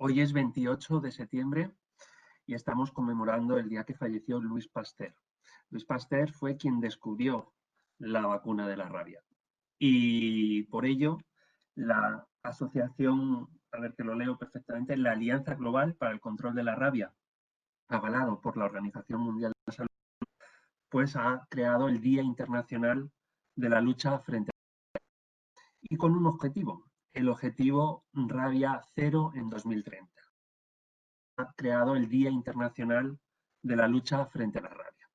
Hoy es 28 de septiembre y estamos conmemorando el día que falleció Louis Pasteur. Louis Pasteur fue quien descubrió la vacuna de la rabia. Y por ello, la asociación, a ver que lo leo perfectamente, la Alianza Global para el Control de la Rabia, avalado por la Organización Mundial de la Salud, pues ha creado el Día Internacional de la Lucha frente a la rabia. Y con un objetivo, el objetivo Rabia Cero en 2030. Ha creado el Día Internacional de la Lucha frente a la Rabia.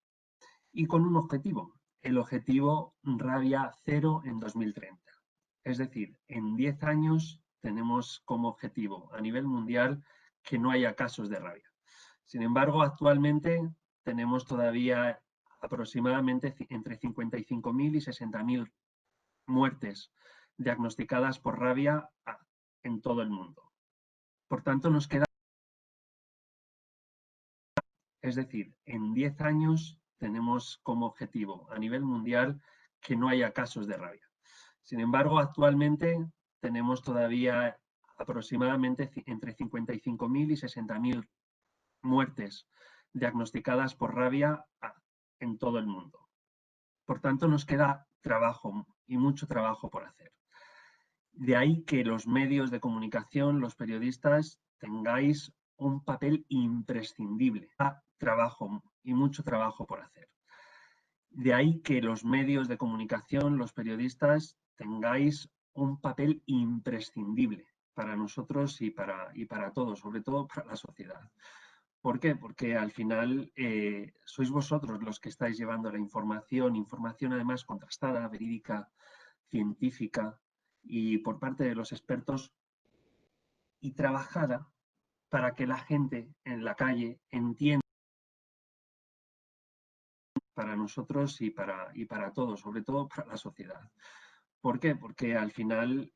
Y con un objetivo, el objetivo Rabia Cero en 2030. Es decir, en 10 años tenemos como objetivo a nivel mundial que no haya casos de rabia. Sin embargo, actualmente tenemos todavía aproximadamente entre 55.000 y 60.000 muertes diagnosticadas por rabia en todo el mundo. Por tanto, nos queda, es decir, en 10 años tenemos como objetivo a nivel mundial que no haya casos de rabia. Sin embargo, actualmente tenemos todavía aproximadamente entre 55.000 y 60.000 muertes diagnosticadas por rabia en todo el mundo. Por tanto, nos queda trabajo y mucho trabajo por hacer. De ahí que los medios de comunicación, los periodistas, tengáis un papel imprescindible. Trabajo y mucho trabajo por hacer. De ahí que los medios de comunicación, los periodistas, tengáis un papel imprescindible para nosotros y para todos, sobre todo para la sociedad. ¿Por qué? Porque al final sois vosotros los que estáis llevando la información además contrastada, verídica, científica y por parte de los expertos y trabajada para que la gente en la calle entienda para nosotros y para todos, sobre todo para la sociedad. ¿Por qué? Porque al final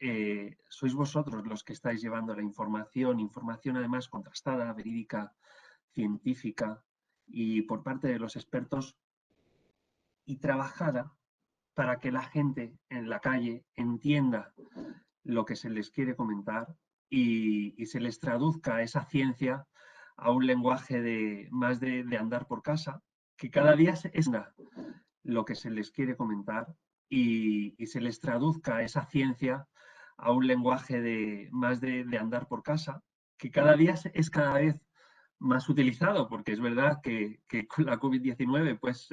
sois vosotros los que estáis llevando la información además contrastada, verídica, científica y por parte de los expertos y trabajada para que la gente en la calle entienda lo que se les quiere comentar y se les traduzca esa ciencia a un lenguaje más de andar por casa, que cada día es lo que se les quiere comentar y se les traduzca esa ciencia a un lenguaje más de andar por casa, que cada día es cada vez más utilizado, porque es verdad que con la COVID-19, pues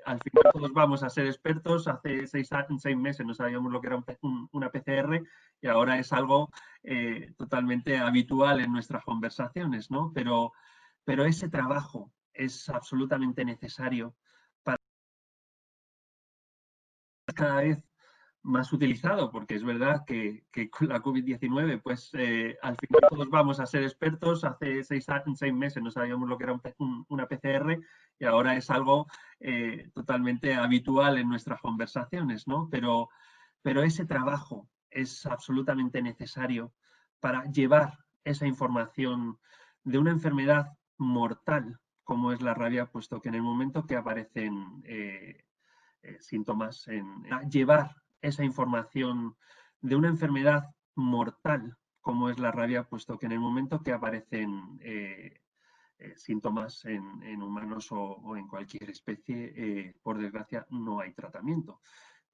al final todos vamos a ser expertos. Hace 6 meses no sabíamos lo que era una PCR y ahora es algo totalmente habitual en nuestras conversaciones, ¿no? Pero ese trabajo es absolutamente necesario para cada vez más utilizado, porque es verdad que con la COVID-19, pues al final todos vamos a ser expertos. Hace 6 meses no sabíamos lo que era una PCR y ahora es algo totalmente habitual en nuestras conversaciones, ¿no? Pero ese trabajo es absolutamente necesario para llevar esa información de una enfermedad mortal como es la rabia, puesto que en el momento que aparecen síntomas, llevar esa información de una enfermedad mortal como es la rabia, puesto que en el momento que aparecen síntomas en humanos o en cualquier especie, por desgracia no hay tratamiento,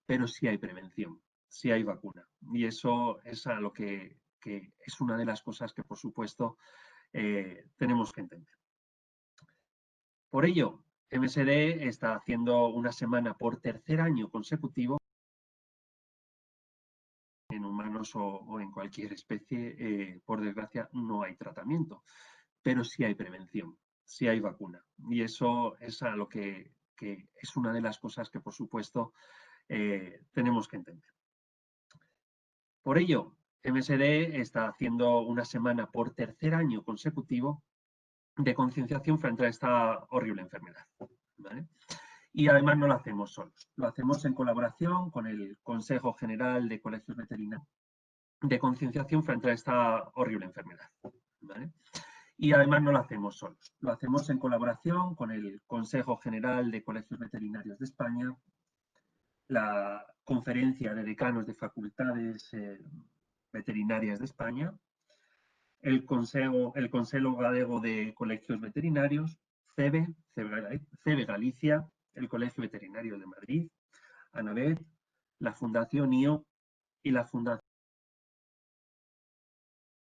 pero sí hay prevención, sí hay vacuna. Y eso es a lo que es una de las cosas que, por supuesto, tenemos que entender. Por ello, MSD está haciendo una semana por tercer año consecutivo en humanos o en cualquier especie, por desgracia, no hay tratamiento, pero sí hay prevención, sí hay vacuna. Y eso es a lo que es una de las cosas que, por supuesto, tenemos que entender. Por ello, MSD está haciendo una semana por tercer año consecutivo de concienciación frente a esta horrible enfermedad, ¿vale? Y además no lo hacemos solos, lo hacemos en colaboración con el Consejo General de Colegios Veterinarios de concienciación frente a esta horrible enfermedad, ¿vale? Y además no lo hacemos solos, lo hacemos en colaboración con el Consejo General de Colegios Veterinarios de España, la Conferencia de Decanos de Facultades Veterinarias de España, el Consello Galego de Colegios Veterinarios, CEVE Galicia, el Colegio Veterinario de Madrid, ANAVET, la Fundación IO y la Fundación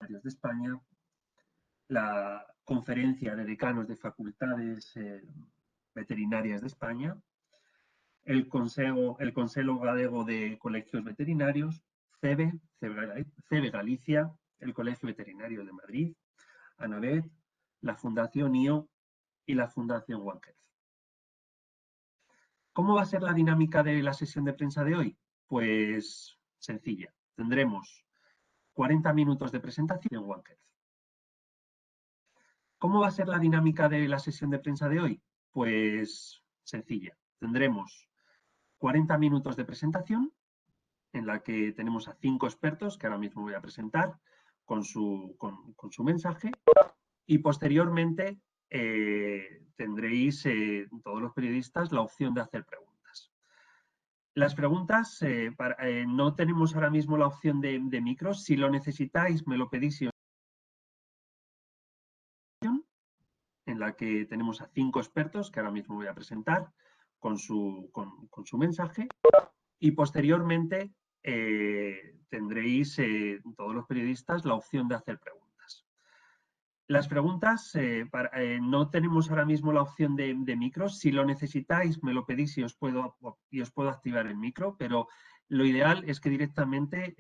de España, la Conferencia de Decanos de Facultades Veterinarias de España, el Consello Galego de Colegios Veterinarios, CEVE Galicia, el Colegio Veterinario de Madrid, ANAVET, la Fundación IO y la Fundación One Health. ¿Cómo va a ser la dinámica de la sesión de prensa de hoy? Pues sencilla. Tendremos 40 minutos de presentación en One Health. ¿Cómo va a ser la dinámica de la sesión de prensa de hoy? Pues sencilla. Tendremos 40 minutos de presentación en la que tenemos a 5 expertos que ahora mismo voy a presentar con su mensaje y posteriormente tendréis todos los periodistas la opción de hacer preguntas. Las preguntas, no tenemos ahora mismo la opción de micros. Si lo necesitáis, me lo pedís y os en la que tenemos a 5 expertos que ahora mismo voy a presentar con su mensaje y posteriormente tendréis todos los periodistas la opción de hacer preguntas. Las preguntas, no tenemos ahora mismo la opción de micros. Si lo necesitáis, me lo pedís y os puedo activar el micro, pero lo ideal es que directamente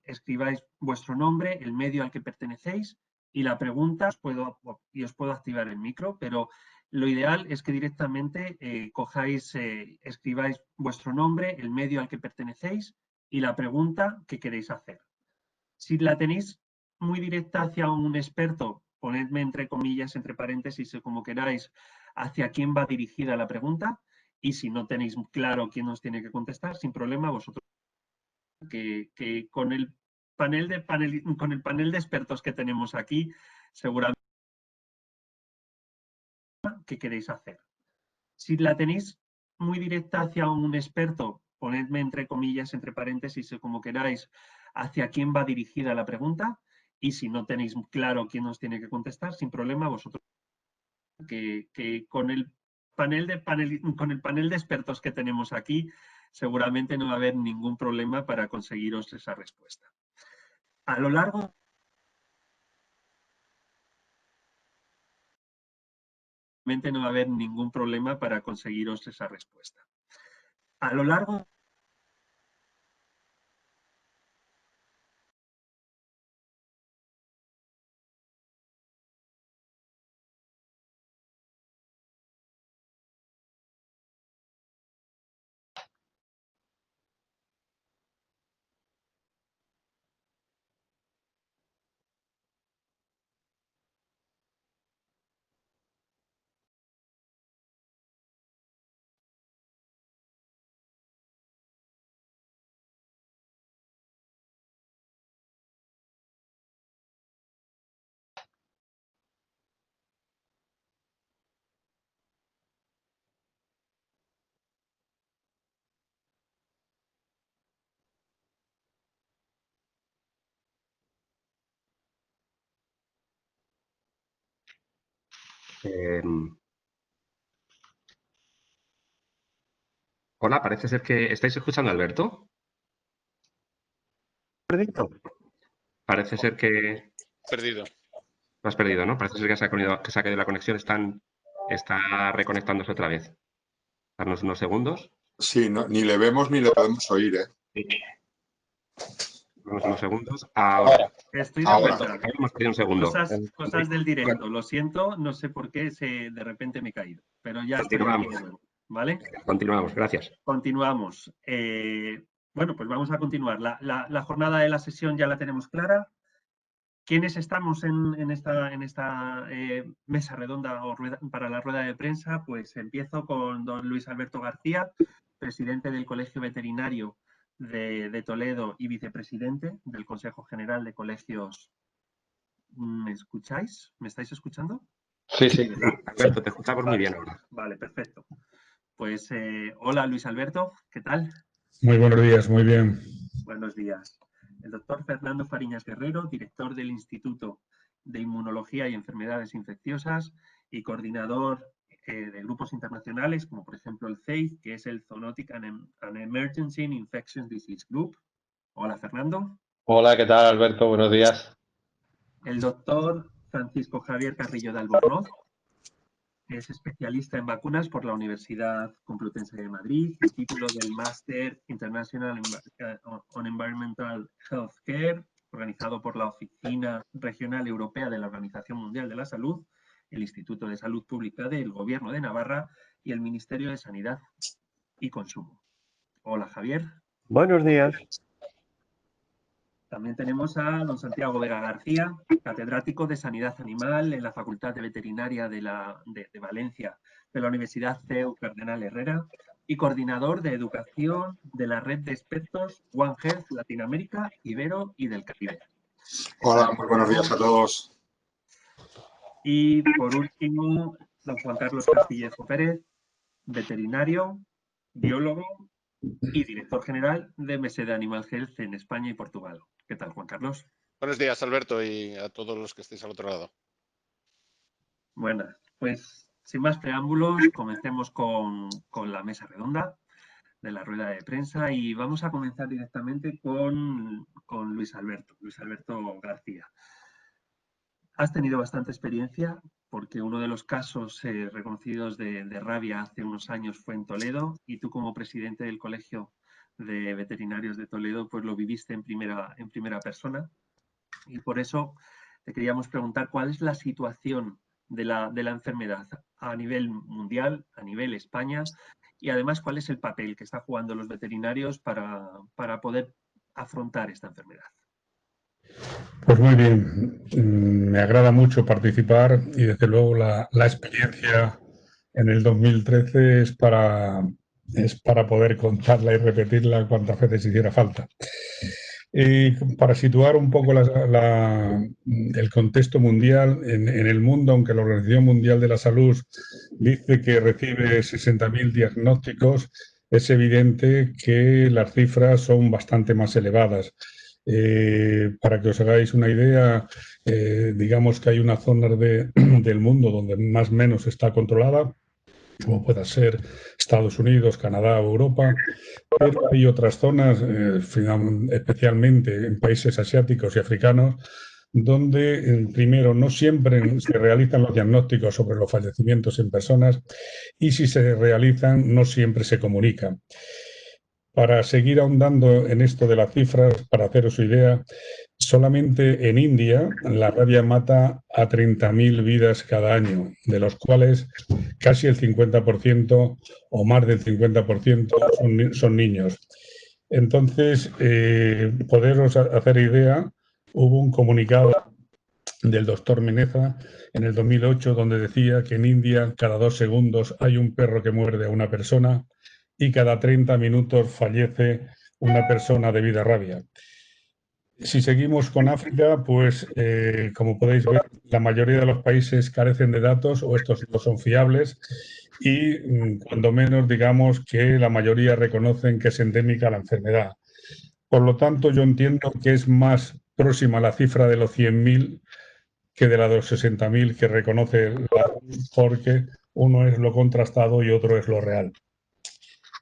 escribáis vuestro nombre, el medio al que pertenecéis y la pregunta, os puedo activar el micro, pero lo ideal es que directamente escribáis vuestro nombre, el medio al que pertenecéis y la pregunta que queréis hacer. Si la tenéis muy directa hacia un experto, ponedme entre comillas, entre paréntesis, como queráis, hacia quién va dirigida la pregunta. Y si no tenéis claro quién os tiene que contestar, sin problema, vosotros que con el panel de expertos que tenemos aquí, seguramente qué queréis hacer. Si la tenéis muy directa hacia un experto, ponedme entre comillas, entre paréntesis, como queráis, hacia quién va dirigida la pregunta. Y si no tenéis claro quién os tiene que contestar, sin problema, vosotros que con el panel de expertos que tenemos aquí, seguramente no va a haber ningún problema para conseguiros esa respuesta. A lo largo no va a haber ningún problema para conseguiros esa respuesta. A lo largo Hola, parece ser que estáis escuchando a Alberto. ¿Perdido? Parece ser que... Perdido. Lo has perdido, ¿no? Parece ser que se ha caído la conexión. Está reconectándose otra vez. Darnos unos segundos. Sí, no, ni le vemos ni le podemos oír, ¿eh? Sí. Unos segundos. Ahora. Estoy de Ahora. vuelta. Hemos perdido un segundo. Cosas del directo. Lo siento, no sé por qué de repente me he caído. Pero ya estoy aquí de nuevo, ¿vale? Continuamos, gracias. Continuamos. Bueno, pues vamos a continuar. La jornada de la sesión ya la tenemos clara. ¿Quiénes estamos en esta mesa redonda o para la rueda de prensa? Pues empiezo con don Luis Alberto García, presidente del Colegio Veterinario de Toledo y vicepresidente del Consejo General de Colegios. ¿Me escucháis? ¿Me estáis escuchando? Sí, Alberto, te escuchamos muy bien ahora. Vale, perfecto. Pues hola Luis Alberto, ¿qué tal? Muy buenos días, muy bien. Buenos días. El doctor Fernando Fariñas Guerrero, director del Instituto de Inmunología y Enfermedades Infecciosas y coordinador de grupos internacionales, como por ejemplo el CEIF, que es el Zoonotic and Emergency Infectious Disease Group. Hola, Fernando. Hola, ¿qué tal, Alberto? Buenos días. El doctor Francisco Javier Carrillo de Albornoz es especialista en vacunas por la Universidad Complutense de Madrid y título del Máster International on Environmental Healthcare, organizado por la Oficina Regional Europea de la Organización Mundial de la Salud, el Instituto de Salud Pública del Gobierno de Navarra y el Ministerio de Sanidad y Consumo. Hola, Javier. Buenos días. También tenemos a don Santiago Vega García, catedrático de Sanidad Animal en la Facultad de Veterinaria de Valencia de la Universidad CEU Cardenal Herrera y coordinador de educación de la red de expertos One Health Latinoamérica, Ibero y del Caribe. Hola, muy buenos días a todos. Y por último, don Juan Carlos Castillejo Pérez, veterinario, biólogo y director general de MSD Animal Health en España y Portugal. ¿Qué tal, Juan Carlos? Buenos días, Alberto, y a todos los que estéis al otro lado. Buenas, pues sin más preámbulos, comencemos con la mesa redonda de la rueda de prensa y vamos a comenzar directamente con Luis Alberto García. Has tenido bastante experiencia porque uno de los casos reconocidos de rabia hace unos años fue en Toledo y tú como presidente del Colegio de Veterinarios de Toledo pues lo viviste en primera persona y por eso te queríamos preguntar cuál es la situación de la enfermedad a nivel mundial, a nivel España y además cuál es el papel que están jugando los veterinarios para poder afrontar esta enfermedad. Pues muy bien, me agrada mucho participar y desde luego la experiencia en el 2013 es para poder contarla y repetirla cuantas veces hiciera falta. Para situar un poco el contexto mundial, en el mundo, aunque la Organización Mundial de la Salud dice que recibe 60.000 diagnósticos, es evidente que las cifras son bastante más elevadas. Para que os hagáis una idea, digamos que hay una zona del mundo donde más o menos está controlada, como pueda ser Estados Unidos, Canadá o Europa, pero hay otras zonas, especialmente en países asiáticos y africanos, donde primero no siempre se realizan los diagnósticos sobre los fallecimientos en personas y si se realizan no siempre se comunican. Para seguir ahondando en esto de las cifras, para haceros idea, solamente en India la rabia mata a 30.000 vidas cada año, de los cuales casi el 50% o más del 50% son niños. Entonces, poderos hacer idea, hubo un comunicado del doctor Meneza en el 2008 donde decía que en India cada 2 segundos hay un perro que muerde a una persona y cada 30 minutos fallece una persona debido a rabia. Si seguimos con África, pues como podéis ver, la mayoría de los países carecen de datos o estos no son fiables y cuando menos digamos que la mayoría reconocen que es endémica la enfermedad. Por lo tanto, yo entiendo que es más próxima la cifra de los 100.000 que de la de los 60.000 que reconoce porque uno es lo contrastado y otro es lo real.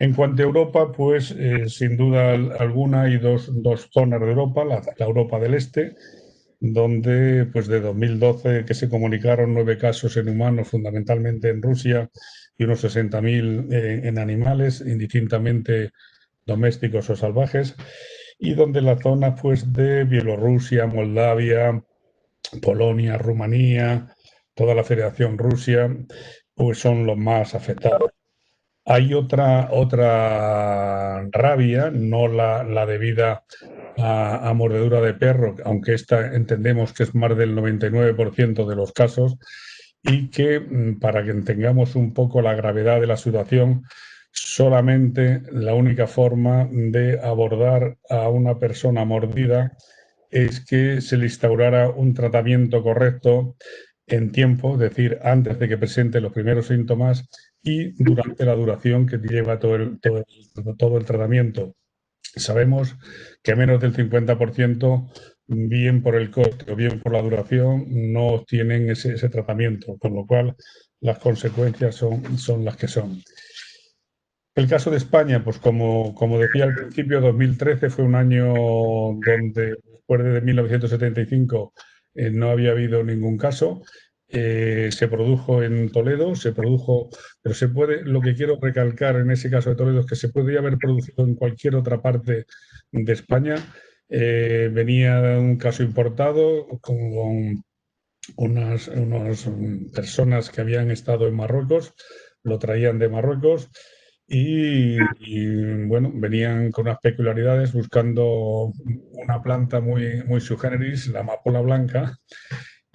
En cuanto a Europa, pues sin duda alguna hay dos zonas de Europa, la Europa del Este, donde pues de 2012 que se comunicaron 9 casos en humanos, fundamentalmente en Rusia, y unos 60.000 en animales, indistintamente domésticos o salvajes, y donde la zona pues de Bielorrusia, Moldavia, Polonia, Rumanía, toda la Federación Rusia, pues son los más afectados. Hay otra rabia, no la debida a mordedura de perro, aunque esta entendemos que es más del 99% de los casos, y que para que tengamos un poco la gravedad de la situación, solamente la única forma de abordar a una persona mordida es que se le instaurara un tratamiento correcto en tiempo, es decir, antes de que presente los primeros síntomas y durante la duración que lleva todo el tratamiento. sabemos que menos del 50%, bien por el coste o bien por la duración, no obtienen ese tratamiento, con lo cual las consecuencias son las que son. El caso de España, pues como decía al principio, 2013 fue un año donde después de 1975 no había habido ningún caso. Se produjo en Toledo, pero lo que quiero recalcar en ese caso de Toledo es que se podría haber producido en cualquier otra parte de España. Venía un caso importado con unas personas que habían estado en Marruecos, lo traían de Marruecos y, bueno, venían con unas peculiaridades buscando una planta muy sui generis, la amapola blanca,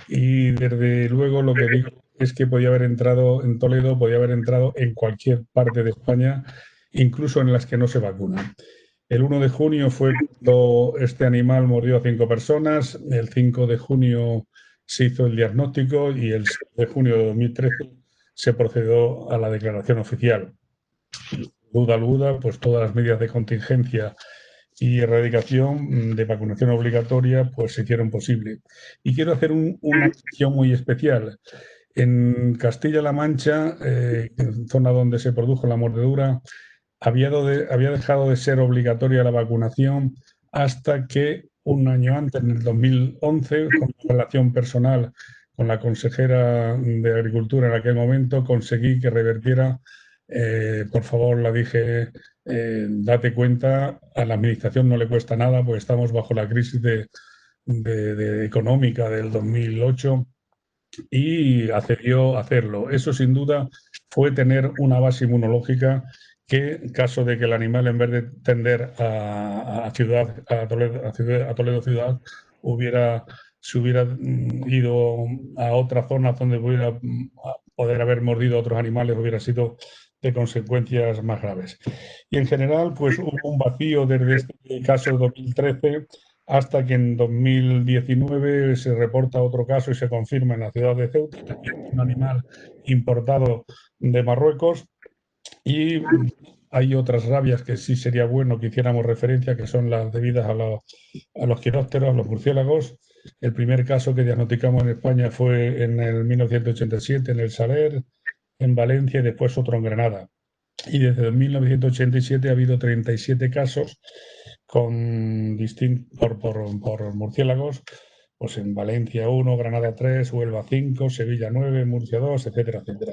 y desde luego lo que digo es que podía haber entrado en Toledo, podía haber entrado en cualquier parte de España, incluso en las que no se vacunan. El 1 de junio fue cuando este animal mordió a 5 personas, el 5 de junio se hizo el diagnóstico y el 6 de junio de 2013 se procedió a la declaración oficial. Duda alguna, pues todas las medidas de contingencia y erradicación de vacunación obligatoria pues se hicieron posible. Y quiero hacer una mención muy especial. En Castilla-La Mancha, zona donde se produjo la mordedura, había dejado de ser obligatoria la vacunación hasta que un año antes, en el 2011, con una relación personal con la consejera de Agricultura en aquel momento, conseguí que revertiera, por favor, la dije, date cuenta, a la Administración no le cuesta nada, porque estamos bajo la crisis económica del 2008 y accedió a hacerlo. Eso, sin duda, fue tener una base inmunológica que, en caso de que el animal, en vez de tender a Toledo ciudad, se hubiera ido a otras zonas donde pudiera poder haber mordido a otros animales, hubiera sido de consecuencias más graves. Y en general, pues hubo un vacío desde este caso de 2013 hasta que en 2019 se reporta otro caso y se confirma en la ciudad de Ceuta, también un animal importado de Marruecos. Y hay otras rabias que sí sería bueno que hiciéramos referencia, que son las debidas a los quirópteros, a los murciélagos. El primer caso que diagnosticamos en España fue en el 1987 en el Saler, en Valencia y después otro en Granada. Y desde 1987 ha habido 37 casos por murciélagos, pues en Valencia 1, Granada 3, Huelva 5, Sevilla 9, Murcia 2, etcétera, etcétera.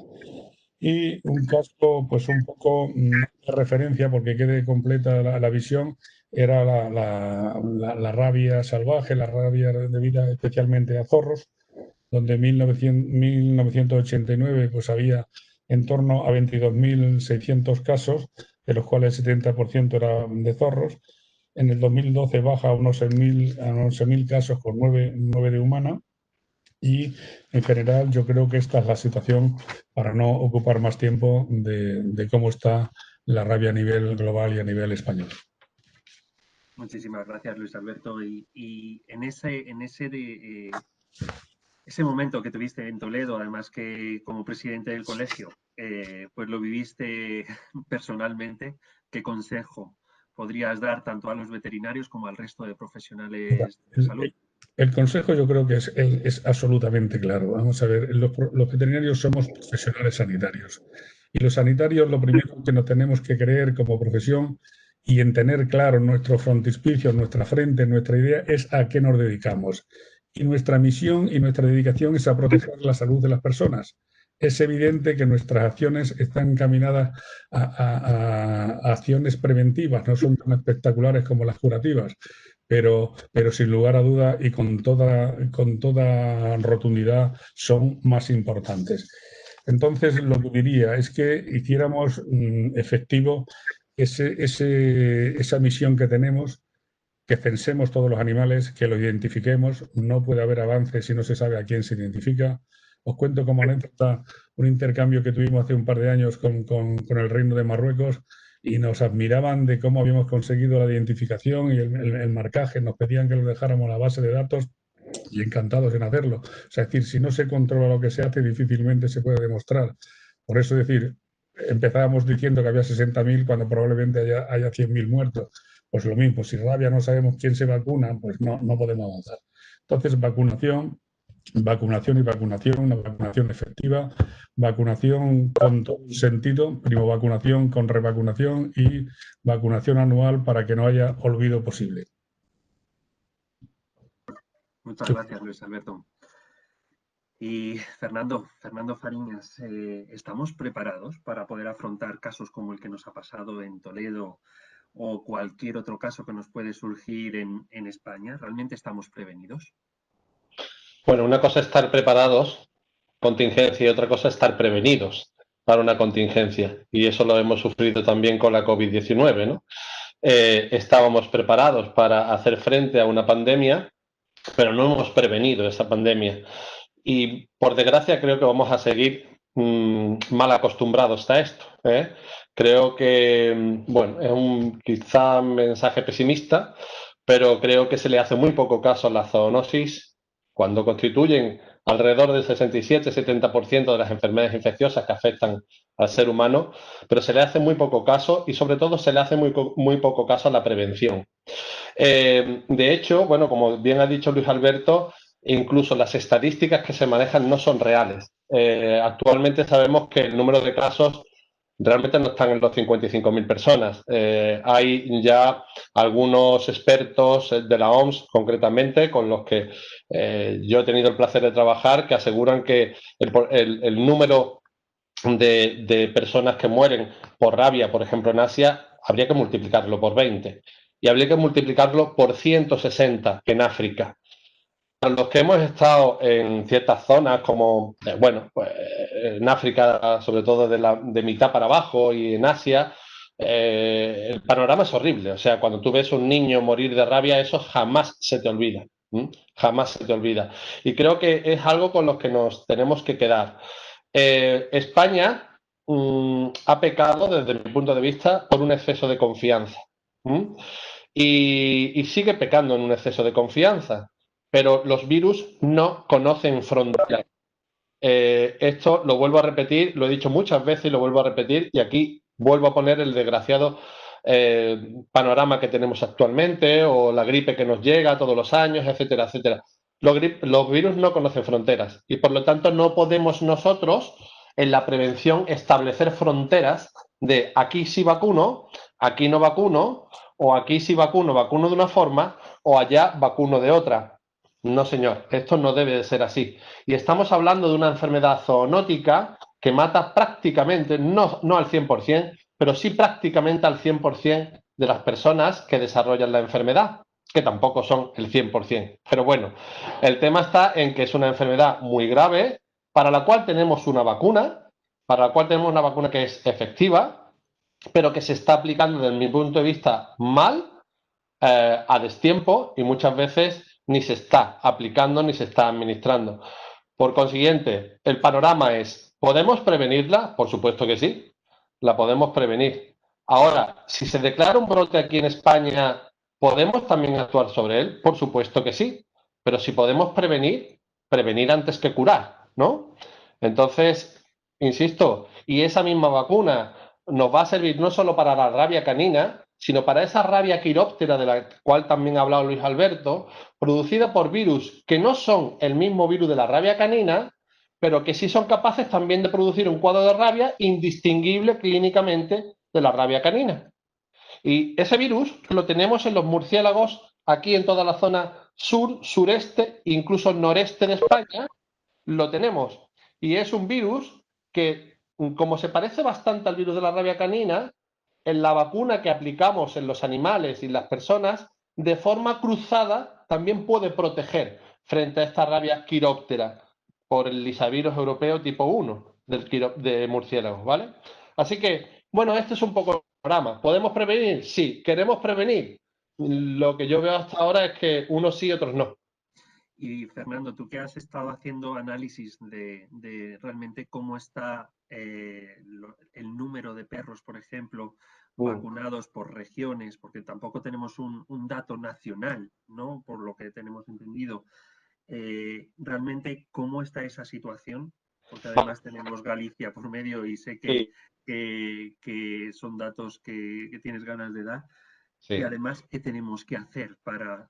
Y un caso, pues un poco de referencia, porque quede completa la visión, era la rabia salvaje, la rabia debida especialmente a zorros, donde en 1989 pues había en torno a 22.600 casos, de los cuales el 70% eran de zorros. En el 2012 baja a unos 11.000 casos con 9 de humana. Y en general yo creo que esta es la situación, para no ocupar más tiempo, de cómo está la rabia a nivel global y a nivel español. Muchísimas gracias, Luis Alberto. Y en ese momento que tuviste en Toledo, además que como presidente del colegio, pues lo viviste personalmente, ¿qué consejo podrías dar tanto a los veterinarios como al resto de profesionales de salud? El consejo yo creo que es absolutamente claro. Vamos a ver, los veterinarios somos profesionales sanitarios y los sanitarios lo primero que nos tenemos que creer como profesión y en tener claro nuestro frontispicio, nuestra frente, nuestra idea es a qué nos dedicamos. Y nuestra misión y nuestra dedicación es a proteger la salud de las personas. Es evidente que nuestras acciones están encaminadas a acciones preventivas, no son tan espectaculares como las curativas, pero sin lugar a duda y con toda rotundidad son más importantes. Entonces, lo que diría es que hiciéramos efectivo esa misión que tenemos, que censemos todos los animales, que los identifiquemos. No puede haber avance si no se sabe a quién se identifica. Os cuento como anécdota un intercambio que tuvimos hace un par de años con el Reino de Marruecos y nos admiraban de cómo habíamos conseguido la identificación y el marcaje. Nos pedían que lo dejáramos a la base de datos y encantados en hacerlo. O sea, es decir, si no se controla lo que se hace, difícilmente se puede demostrar. Por eso, es decir, empezábamos diciendo que había 60.000 cuando probablemente haya 100.000 muertos. Pues lo mismo, si rabia no sabemos quién se vacuna, pues no podemos avanzar. Entonces, vacunación y vacunación, una vacunación efectiva, vacunación con todo el sentido, primo vacunación con revacunación y vacunación anual para que no haya olvido posible. Muchas gracias, Luis Alberto. Y Fernando Fariñas, ¿estamos preparados para poder afrontar casos como el que nos ha pasado en Toledo o cualquier otro caso que nos puede surgir en España? ¿Realmente estamos prevenidos? Bueno, una cosa es estar preparados, contingencia, y otra cosa es estar prevenidos para una contingencia. Y eso lo hemos sufrido también con la COVID-19, ¿no? Estábamos preparados para hacer frente a una pandemia, pero no hemos prevenido esa pandemia. Y por desgracia creo que vamos a seguir mal acostumbrados a esto. Creo que, bueno, es un quizá mensaje pesimista, pero creo que se le hace muy poco caso a la zoonosis cuando constituyen alrededor del 67-70% de las enfermedades infecciosas que afectan al ser humano, pero se le hace muy poco caso y sobre todo se le hace muy poco caso a la prevención. De hecho, bueno, como bien ha dicho Luis Alberto, incluso las estadísticas que se manejan no son reales. Actualmente sabemos que el número de casos realmente no están en los 55.000 personas. Hay ya algunos expertos de la OMS, concretamente, con los que yo he tenido el placer de trabajar, que aseguran que el número de personas que mueren por rabia, por ejemplo, en Asia, habría que multiplicarlo por 20 y habría que multiplicarlo por 160 en África. Para los que hemos estado en ciertas zonas, como, bueno, pues en África, sobre todo de mitad para abajo, y en Asia, el panorama es horrible. O sea, cuando tú ves un niño morir de rabia, eso jamás se te olvida. Jamás se te olvida. Y creo que es algo con lo que nos tenemos que quedar. España ha pecado, desde mi punto de vista, por un exceso de confianza. Y sigue pecando en un exceso de confianza. Pero los virus no conocen fronteras. Esto lo vuelvo a repetir, lo he dicho muchas veces y lo vuelvo a repetir, y aquí vuelvo a poner el desgraciado panorama que tenemos actualmente, o la gripe que nos llega todos los años, etcétera, etcétera. Los virus no conocen fronteras y por lo tanto no podemos nosotros en la prevención establecer fronteras de aquí sí vacuno, aquí no vacuno, o aquí sí vacuno de una forma, o allá vacuno de otra. No, señor, esto no debe de ser así. Y estamos hablando de una enfermedad zoonótica que mata prácticamente, no al 100%, pero sí prácticamente al 100% de las personas que desarrollan la enfermedad, que tampoco son el 100%. Pero bueno, el tema está en que es una enfermedad muy grave, para la cual tenemos una vacuna, que es efectiva, pero que se está aplicando desde mi punto de vista mal, a destiempo, y muchas veces ni se está aplicando ni se está administrando. Por consiguiente, el panorama es, ¿podemos prevenirla? Por supuesto que sí, la podemos prevenir. Ahora, si se declara un brote aquí en España, ¿podemos también actuar sobre él? Por supuesto que sí, pero si podemos prevenir antes que curar, ¿no? Entonces, insisto, y esa misma vacuna nos va a servir no solo para la rabia canina, sino para esa rabia quiróptera de la cual también ha hablado Luis Alberto, producida por virus que no son el mismo virus de la rabia canina, pero que sí son capaces también de producir un cuadro de rabia indistinguible clínicamente de la rabia canina. Y ese virus lo tenemos en los murciélagos aquí en toda la zona sur, sureste, incluso noreste de España, lo tenemos. Y es un virus que, como se parece bastante al virus de la rabia canina, en la vacuna que aplicamos en los animales y las personas, de forma cruzada, también puede proteger frente a esta rabia quiróptera por el lisavirus europeo tipo 1 de murciélagos, ¿vale? Así que, bueno, este es un poco el programa. ¿Podemos prevenir? Sí. ¿Queremos prevenir? Lo que yo veo hasta ahora es que unos sí y otros no. Y Fernando, tú que has estado haciendo análisis de realmente cómo está el número de perros, por ejemplo, vacunados por regiones, porque tampoco tenemos un dato nacional, ¿no? Por lo que tenemos entendido. Realmente, ¿cómo está esa situación? Porque además tenemos Galicia por medio y sé que son datos que tienes ganas de dar. Sí. Y además, ¿qué tenemos que hacer para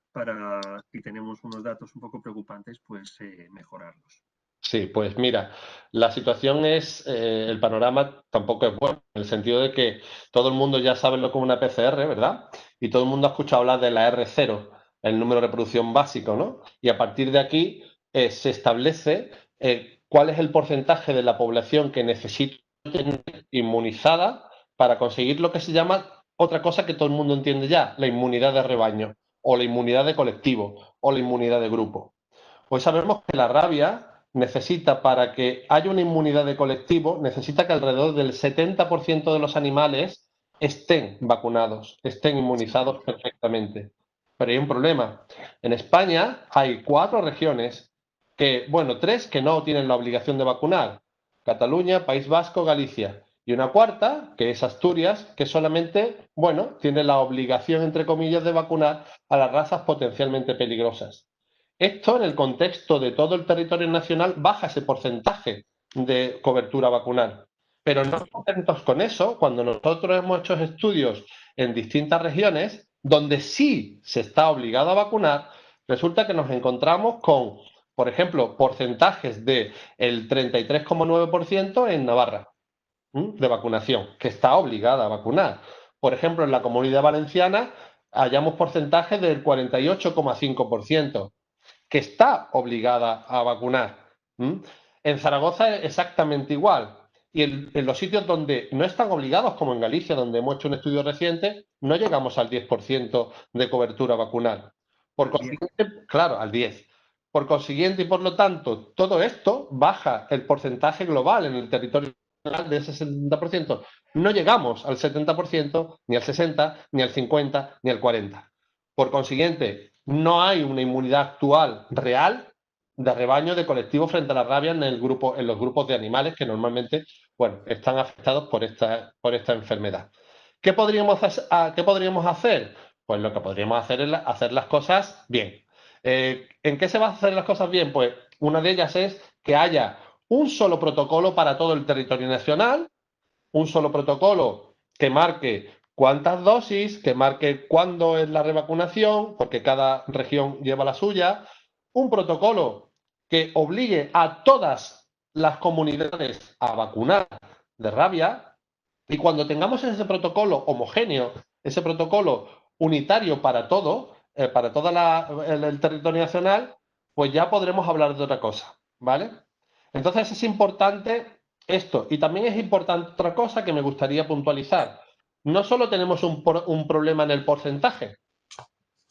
si tenemos unos datos un poco preocupantes, pues mejorarlos? Sí, pues mira, la situación es, el panorama tampoco es bueno, en el sentido de que todo el mundo ya sabe lo que es una PCR, ¿verdad? Y todo el mundo ha escuchado hablar de la R0, el número de reproducción básico, ¿no? Y a partir de aquí se establece cuál es el porcentaje de la población que necesita tener inmunizada para conseguir lo que se llama otra cosa que todo el mundo entiende ya, la inmunidad de rebaño, o la inmunidad de colectivo, o la inmunidad de grupo. Pues sabemos que la rabia necesita, para que haya una inmunidad de colectivo, necesita que alrededor del 70% de los animales estén vacunados, estén inmunizados perfectamente. Pero hay un problema. En España hay 4 regiones que, bueno, 3 que no tienen la obligación de vacunar. Cataluña, País Vasco, Galicia. Y una cuarta, que es Asturias, que solamente, bueno, tiene la obligación, entre comillas, de vacunar a las razas potencialmente peligrosas. Esto, en el contexto de todo el territorio nacional, baja ese porcentaje de cobertura vacunal. Pero no contentos con eso, cuando nosotros hemos hecho estudios en distintas regiones donde sí se está obligado a vacunar, resulta que nos encontramos con, por ejemplo, porcentajes del 33,9% en Navarra de vacunación, que está obligada a vacunar. Por ejemplo, en la Comunidad Valenciana hallamos porcentajes del 48,5%. Que está obligada a vacunar. En Zaragoza es exactamente igual. Y en los sitios donde no están obligados, como en Galicia, donde hemos hecho un estudio reciente, no llegamos al 10% de cobertura vacunal. Por consiguiente, claro, al 10%. Por consiguiente y por lo tanto, todo esto baja el porcentaje global en el territorio nacional de ese 70%. No llegamos al 70%, ni al 60%, ni al 50%, ni al 40%. Por consiguiente, no hay una inmunidad actual real de rebaño, de colectivo frente a la rabia en los grupos de animales que normalmente, bueno, están afectados por esta enfermedad. ¿Qué podríamos hacer? Pues lo que podríamos hacer es hacer las cosas bien. ¿En qué se van a hacer las cosas bien? Pues una de ellas es que haya un solo protocolo para todo el territorio nacional, un solo protocolo que marque cuántas dosis, que marque cuándo es la revacunación, porque cada región lleva la suya, un protocolo que obligue a todas las comunidades a vacunar de rabia, y cuando tengamos ese protocolo homogéneo, ese protocolo unitario para todo el territorio nacional, pues ya podremos hablar de otra cosa, ¿vale? Entonces es importante esto. Y también es importante otra cosa que me gustaría puntualizar. No solo tenemos un problema en el porcentaje,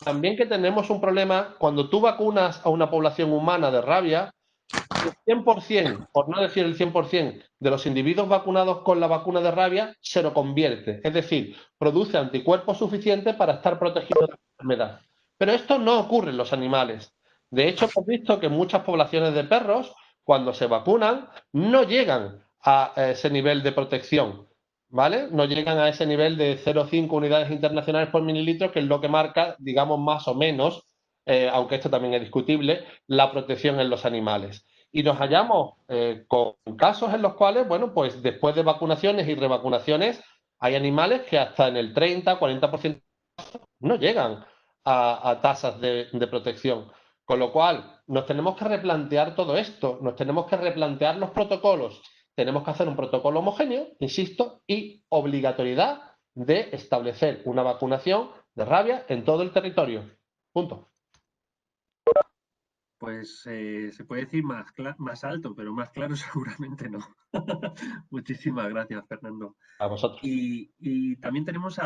también que tenemos un problema cuando tú vacunas a una población humana de rabia, el 100%, por no decir el 100%, de los individuos vacunados con la vacuna de rabia se lo convierte. Es decir, produce anticuerpos suficientes para estar protegido de la enfermedad. Pero esto no ocurre en los animales. De hecho, hemos visto que muchas poblaciones de perros, cuando se vacunan, no llegan a ese nivel de protección, ¿vale? No llegan a ese nivel de 0,5 unidades internacionales por mililitro, que es lo que marca, digamos, más o menos, aunque esto también es discutible, la protección en los animales. Y nos hallamos con casos en los cuales, bueno, pues después de vacunaciones y revacunaciones, hay animales que hasta en el 30-40% no llegan a tasas de protección. Con lo cual, nos tenemos que replantear todo esto, nos tenemos que replantear los protocolos. Tenemos que hacer un protocolo homogéneo, insisto, y obligatoriedad de establecer una vacunación de rabia en todo el territorio. Punto. Pues se puede decir más alto, pero más claro seguramente no. Muchísimas gracias, Fernando. A vosotros. Y también tenemos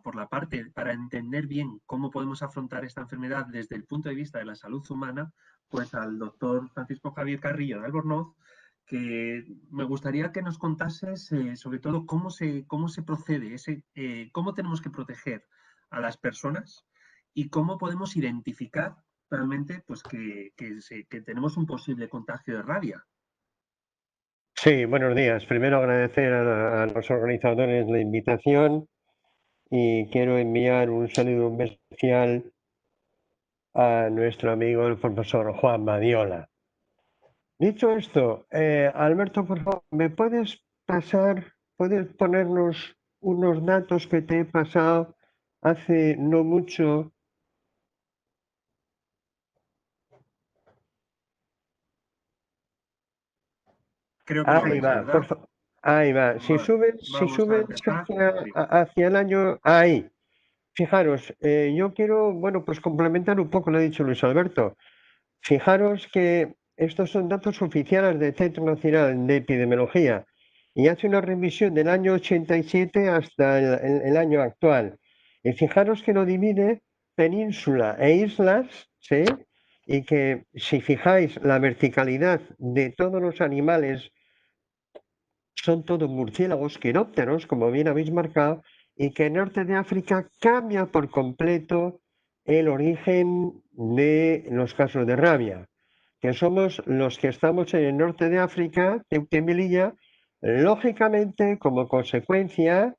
por la parte, para entender bien cómo podemos afrontar esta enfermedad desde el punto de vista de la salud humana, pues al doctor Francisco Javier Carrillo de Albornoz, que me gustaría que nos contases sobre todo cómo se procede, cómo tenemos que proteger a las personas y cómo podemos identificar realmente pues que tenemos un posible contagio de rabia. Sí, buenos días. Primero agradecer a los organizadores la invitación y quiero enviar un saludo muy especial a nuestro amigo el profesor Juan Badiola. Dicho esto, Alberto, por favor, ¿me puedes ponernos unos datos que te he pasado hace no mucho. Creo que lo Ahí veis, va, ¿verdad? ahí va. Si Vale, vamos a suben empezar. Sí. hacia el año, ahí. Fijaros, yo quiero, bueno, pues complementar un poco lo que ha dicho Luis Alberto. Fijaros que estos son datos oficiales del Centro Nacional de Epidemiología y hace una revisión del año 87 hasta el año actual. Y fijaros que lo divide península e islas, ¿sí? Y que si fijáis la verticalidad de todos los animales son todos murciélagos quirópteros, como bien habéis marcado, y que en norte de África cambia por completo el origen de los casos de rabia, que somos los que estamos en el norte de África, Ceuta y Melilla, lógicamente como consecuencia,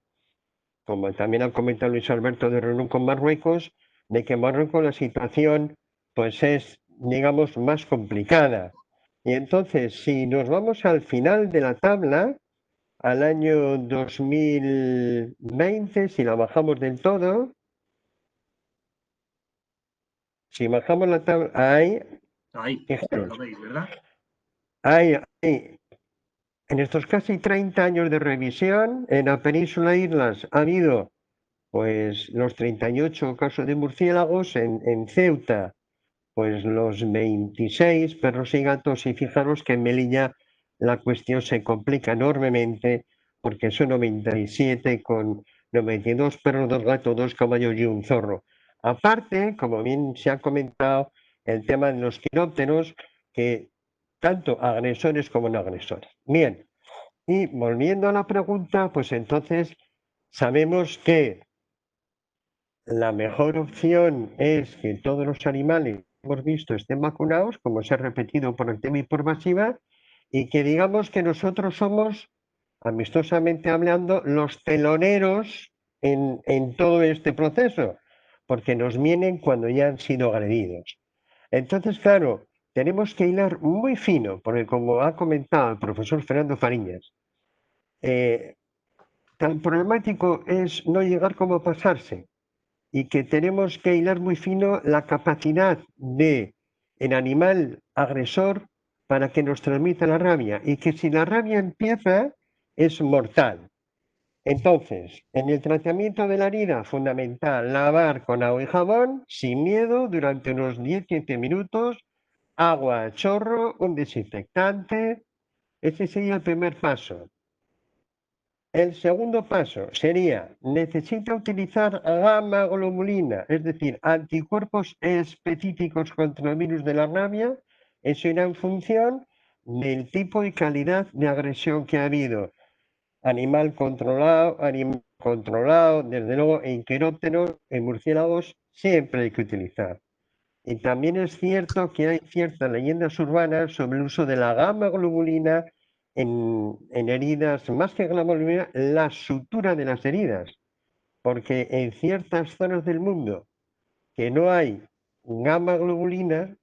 como también ha comentado Luis Alberto de reunión con Marruecos, de que en Marruecos la situación pues es, digamos, más complicada. Y entonces, si nos vamos al final de la tabla, al año 2020, si la bajamos del todo, si bajamos la tabla, ahí, Ahí, fijaros, lo veis, ¿verdad? ahí, en estos casi 30 años de revisión, en la península e Islas ha habido pues los 38 casos de murciélagos, en Ceuta pues los 26 perros y gatos, y fijaros que en Melilla la cuestión se complica enormemente porque son 97 con 92 perros, 2 gatos, 2 caballos y un zorro. Aparte, como bien se ha comentado, el tema de los quirópteros, que tanto agresores como no agresores. Bien, y volviendo a la pregunta, pues entonces sabemos que la mejor opción es que todos los animales que hemos visto estén vacunados, como se ha repetido por activa y por pasiva, y que digamos que nosotros somos, amistosamente hablando, los teloneros en todo este proceso, porque nos vienen cuando ya han sido agredidos. Entonces, claro, tenemos que hilar muy fino, porque como ha comentado el profesor Fernando Fariñas, tan problemático es no llegar como pasarse, y que tenemos que hilar muy fino la capacidad de el animal agresor para que nos transmita la rabia, y que si la rabia empieza es mortal. Entonces, en el tratamiento de la herida, fundamental, lavar con agua y jabón, sin miedo, durante unos 10-15 minutos, agua a chorro, un desinfectante. Ese sería el primer paso. El segundo paso sería, necesita utilizar gamma globulina, es decir, anticuerpos específicos contra el virus de la rabia. Eso irá en función del tipo y calidad de agresión que ha habido. Animal controlado, desde luego en quirópteros, en murciélagos, siempre hay que utilizar. Y también es cierto que hay ciertas leyendas urbanas sobre el uso de la gamma globulina en heridas, más que gamma globulina, la sutura de las heridas, porque en ciertas zonas del mundo que no hay gamma globulina,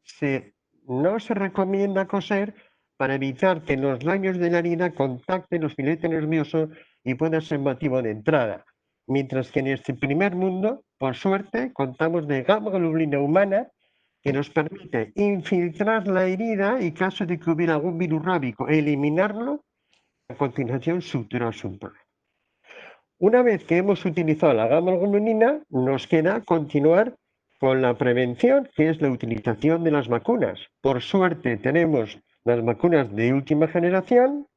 no se recomienda coser para evitar que los daños de la herida contacten los filetes nerviosos y pueda ser motivo de entrada. Mientras que en este primer mundo, por suerte, contamos de gamma globulina humana que nos permite infiltrar la herida y, caso de que hubiera algún virus rábico, eliminarlo, a continuación suturar su problema. Una vez que hemos utilizado la gamma globulina, nos queda continuar con la prevención, que es la utilización de las vacunas. Por suerte tenemos las vacunas de última generación,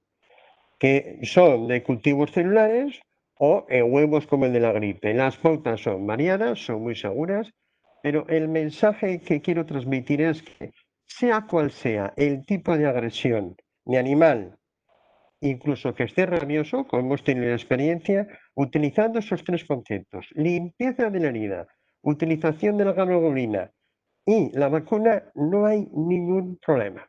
que son de cultivos celulares o en huevos como el de la gripe. Las pautas son variadas, son muy seguras, pero el mensaje que quiero transmitir es que, sea cual sea el tipo de agresión de animal, incluso que esté rabioso, como hemos tenido la experiencia, utilizando esos tres conceptos: limpieza de la herida, utilización de la gamma globulina y la vacuna, no hay ningún problema.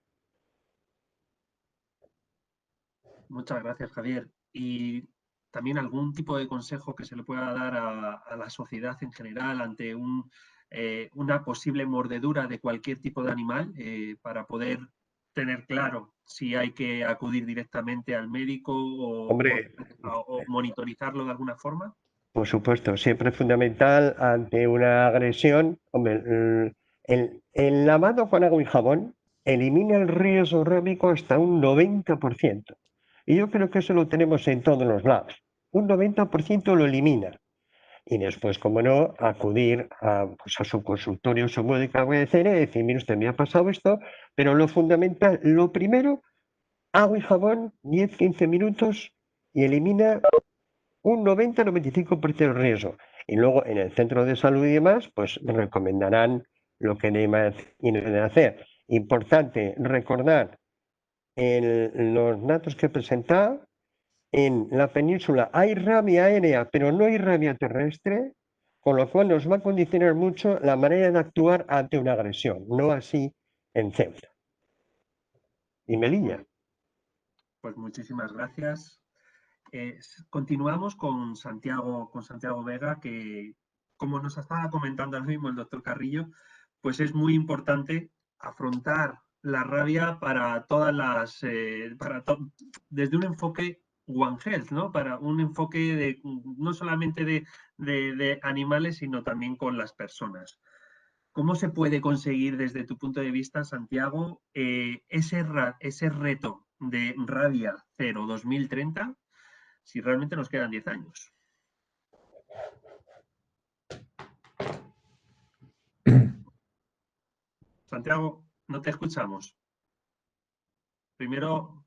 Muchas gracias, Javier. Y también algún tipo de consejo que se le pueda dar a la sociedad en general ante una posible mordedura de cualquier tipo de animal, para poder tener claro si hay que acudir directamente al médico o Hombre, monitorizarlo de alguna forma. Por supuesto, siempre es fundamental ante una agresión. Hombre, el lavado con agua y jabón elimina el riesgo rábico hasta un 90%. Y yo creo que eso lo tenemos en todos los lados. Un 90% lo elimina. Y después, como no, acudir pues a su consultorio, su médico de cabecera y decir, mire usted, me ha pasado esto, pero lo fundamental, lo primero, agua y jabón, 10-15 minutos y elimina un 90-95% del riesgo. Y luego en el centro de salud y demás, pues recomendarán lo que deben hacer. Importante recordar los datos que he presentado. En la península hay rabia aérea, pero no hay rabia terrestre, con lo cual nos va a condicionar mucho la manera de actuar ante una agresión, no así en Ceuta y Melilla. Pues muchísimas gracias. Continuamos con Santiago Vega, que como nos estaba comentando ahora mismo el doctor Carrillo, pues es muy importante afrontar la rabia para todas las, desde un enfoque One Health, ¿no? Para un enfoque no solamente de animales, sino también con las personas. ¿Cómo se puede conseguir desde tu punto de vista, Santiago, ese reto de rabia cero 2030 si realmente nos quedan 10 años? Santiago, no te escuchamos. Primero,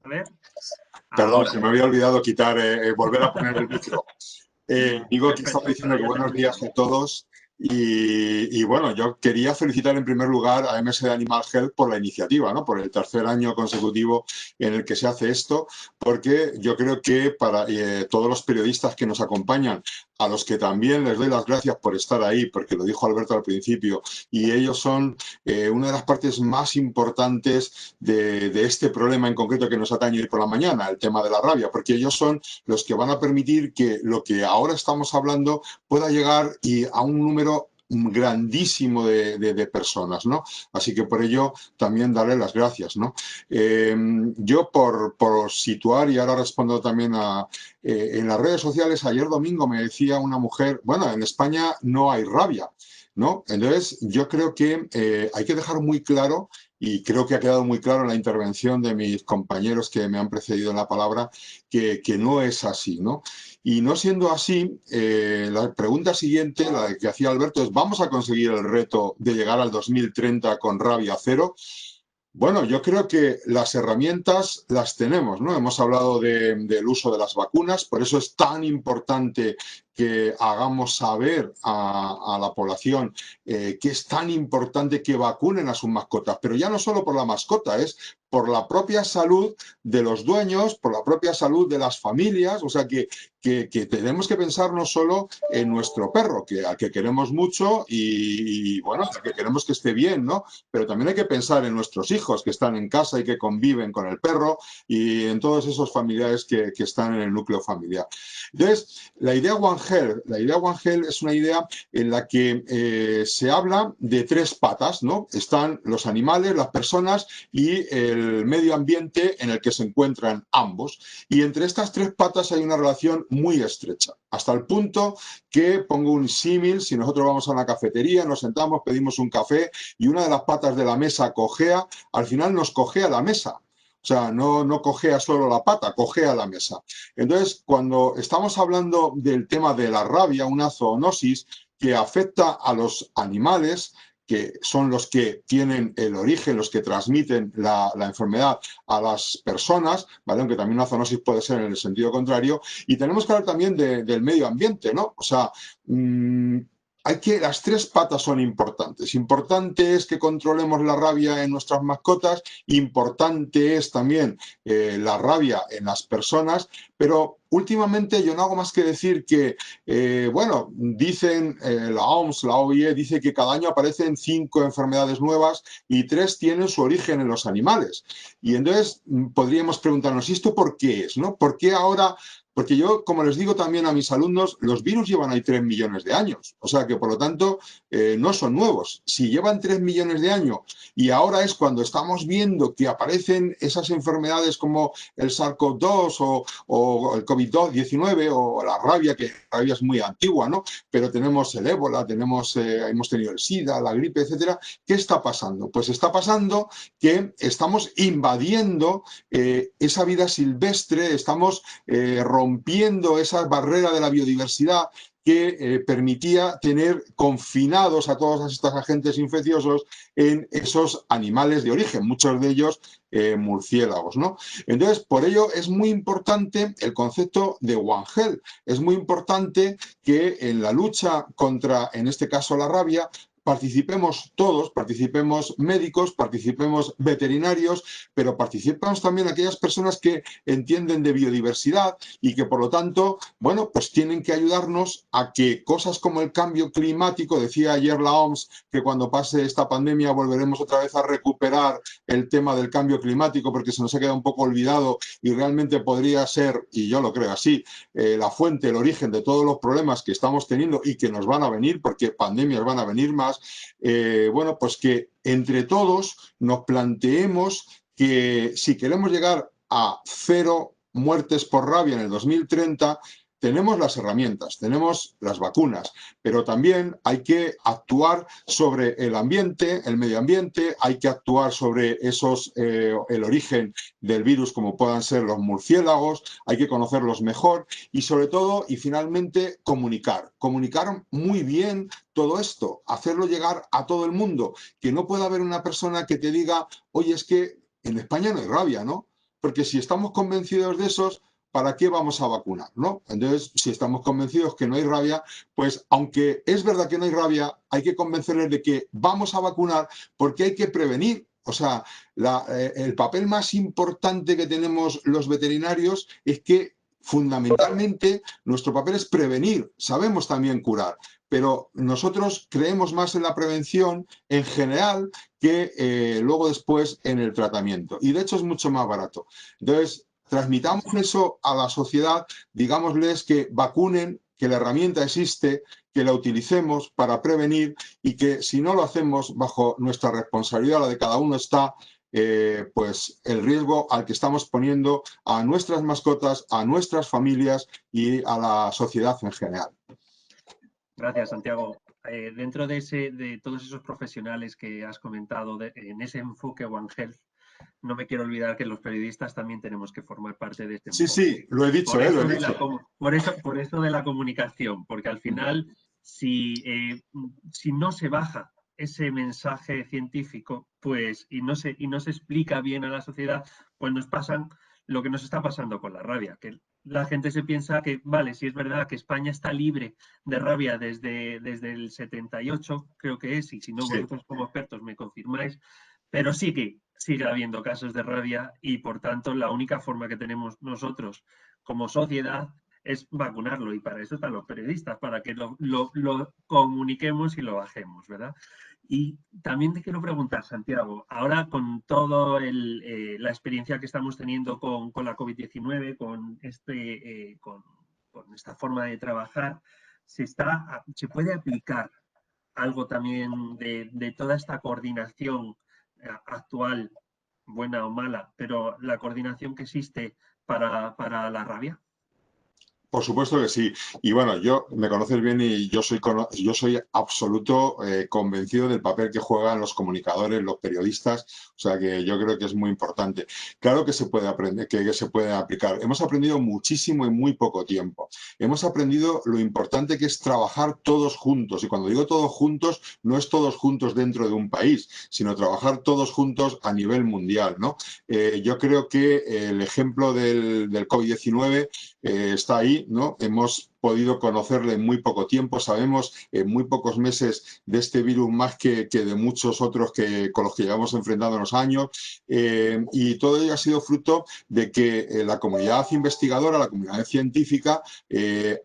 a ver. Perdón, Ahora. se me había olvidado volver a poner el micro. Digo que estaba diciendo que buenos días a todos. Y bueno, yo quería felicitar en primer lugar a MSD Animal Health por la iniciativa, ¿no? Por el tercer año consecutivo en el que se hace esto, porque yo creo que para todos los periodistas que nos acompañan, a los que también les doy las gracias por estar ahí, porque lo dijo Alberto al principio, y ellos son una de las partes más importantes de este problema en concreto que nos atañe hoy por la mañana, el tema de la rabia, porque ellos son los que van a permitir que lo que ahora estamos hablando pueda llegar a un número grandísimo de personas, ¿no? Así que por ello también darle las gracias, ¿no? Yo por situar, y ahora respondo también en las redes sociales, ayer domingo me decía una mujer, bueno, en España no hay rabia, ¿no? Entonces yo creo que hay que dejar muy claro, y creo que ha quedado muy claro en la intervención de mis compañeros que me han precedido en la palabra, que no es así, ¿no? Y no siendo así, la pregunta siguiente, la que hacía Alberto, es ¿vamos a conseguir el reto de llegar al 2030 con rabia cero? Bueno, yo creo que las herramientas las tenemos, ¿no? Hemos hablado del uso de las vacunas, por eso es tan importante que hagamos saber a la población que es tan importante que vacunen a sus mascotas, pero ya no solo por la mascota, es por la propia salud de los dueños, por la propia salud de las familias, o sea que tenemos que pensar no solo en nuestro perro, al que queremos mucho y bueno, que queremos que esté bien, ¿no? Pero también hay que pensar en nuestros hijos que están en casa y que conviven con el perro y en todos esos familiares que están en el núcleo familiar. Entonces, la idea One Health es una idea en la que se habla de tres patas, ¿no? Están los animales, las personas y el medio ambiente en el que se encuentran ambos. Y entre estas tres patas hay una relación muy estrecha, hasta el punto que, pongo un símil, si nosotros vamos a una cafetería, nos sentamos, pedimos un café y una de las patas de la mesa cojea, al final nos cojea la mesa. O sea, no cojea solo la pata, cojea la mesa. Entonces, cuando estamos hablando del tema de la rabia, una zoonosis que afecta a los animales, que son los que tienen el origen, los que transmiten la enfermedad a las personas, ¿vale? Aunque también una zoonosis puede ser en el sentido contrario. Y tenemos que hablar también del medio ambiente, ¿no? O sea, las tres patas son importantes. Importante es que controlemos la rabia en nuestras mascotas, importante es también la rabia en las personas, pero últimamente yo no hago más que decir que, bueno, dicen la OMS, la OIE, dice que cada año aparecen 5 enfermedades nuevas y 3 tienen su origen en los animales. Y entonces podríamos preguntarnos, ¿y esto por qué es, no? ¿Por qué ahora Porque yo, como les digo también a mis alumnos, los virus llevan ahí 3 millones de años. O sea que, por lo tanto, no son nuevos. Si llevan 3 millones de años y ahora es cuando estamos viendo que aparecen esas enfermedades como el SARS-CoV-2 o el COVID-19 o la rabia, que la rabia es muy antigua, ¿no? Pero tenemos el ébola, hemos tenido el SIDA, la gripe, etcétera. ¿Qué está pasando? Pues está pasando que estamos invadiendo esa vida silvestre, estamos rompiendo esa barrera de la biodiversidad que permitía tener confinados a todos estos agentes infecciosos en esos animales de origen, muchos de ellos murciélagos, ¿no? Entonces, por ello es muy importante el concepto de One Health. Es muy importante que en la lucha contra, en este caso, la rabia, participemos todos, participemos médicos, participemos veterinarios, pero participemos también aquellas personas que entienden de biodiversidad y que, por lo tanto, bueno, pues tienen que ayudarnos a que cosas como el cambio climático, decía ayer la OMS, que cuando pase esta pandemia volveremos otra vez a recuperar el tema del cambio climático porque se nos ha quedado un poco olvidado y realmente podría ser, y yo lo creo así, la fuente, el origen de todos los problemas que estamos teniendo y que nos van a venir, porque pandemias van a venir más. Bueno, pues que entre todos nos planteemos que si queremos llegar a 0 muertes por rabia en el 2030, tenemos las herramientas, tenemos las vacunas, pero también hay que actuar sobre el ambiente, el medio ambiente, hay que actuar sobre el origen del virus, como puedan ser los murciélagos, hay que conocerlos mejor y sobre todo, y finalmente, comunicar muy bien todo esto, hacerlo llegar a todo el mundo, que no pueda haber una persona que te diga, oye, es que en España no hay rabia, ¿no? Porque si estamos convencidos de esos, ¿para qué vamos a vacunar, no? Entonces, si estamos convencidos que no hay rabia, pues aunque es verdad que no hay rabia, hay que convencerles de que vamos a vacunar porque hay que prevenir. O sea, el papel más importante que tenemos los veterinarios es que fundamentalmente nuestro papel es prevenir, sabemos también curar, pero nosotros creemos más en la prevención en general que luego después en el tratamiento. Y de hecho es mucho más barato. Entonces, transmitamos eso a la sociedad, digámosles que vacunen, que la herramienta existe, que la utilicemos para prevenir y que si no lo hacemos bajo nuestra responsabilidad, la de cada uno está, pues el riesgo al que estamos poniendo a nuestras mascotas, a nuestras familias y a la sociedad en general. Gracias, Santiago. Dentro de todos esos profesionales que has comentado, en ese enfoque One Health, no me quiero olvidar que los periodistas también tenemos que formar parte de este enfoque. Sí, lo he dicho, lo he dicho. Por eso de la comunicación, porque al final, si no se baja ese mensaje científico, pues, y no se explica bien a la sociedad, pues nos pasan lo que nos está pasando con la rabia, que la gente se piensa que, vale, sí es verdad que España está libre de rabia desde el 78, creo que es, y si no, vosotros como expertos me confirmáis, pero sí que sigue habiendo casos de rabia y, por tanto, la única forma que tenemos nosotros como sociedad es vacunarlo, y para eso están los periodistas, para que lo comuniquemos y lo bajemos, ¿verdad? Y también te quiero preguntar, Santiago, ahora con toda la experiencia que estamos teniendo con la COVID-19, con esta forma de trabajar, ¿se puede aplicar algo también de toda esta coordinación actual, buena o mala, pero la coordinación que existe para la rabia? Por supuesto que sí. Y bueno, me conoces bien y yo soy absoluto convencido del papel que juegan los comunicadores, los periodistas. O sea que yo creo que es muy importante. Claro que se puede aprender, que se puede aplicar. Hemos aprendido muchísimo en muy poco tiempo. Hemos aprendido lo importante que es trabajar todos juntos. Y cuando digo todos juntos, no es todos juntos dentro de un país, sino trabajar todos juntos a nivel mundial, ¿no? Yo creo que el ejemplo del COVID-19 está ahí, ¿no? Hemos podido conocerle en muy poco tiempo, sabemos en muy pocos meses de este virus más que de muchos otros con los que llevamos enfrentándonos años, y todo ello ha sido fruto de que la comunidad investigadora, la comunidad científica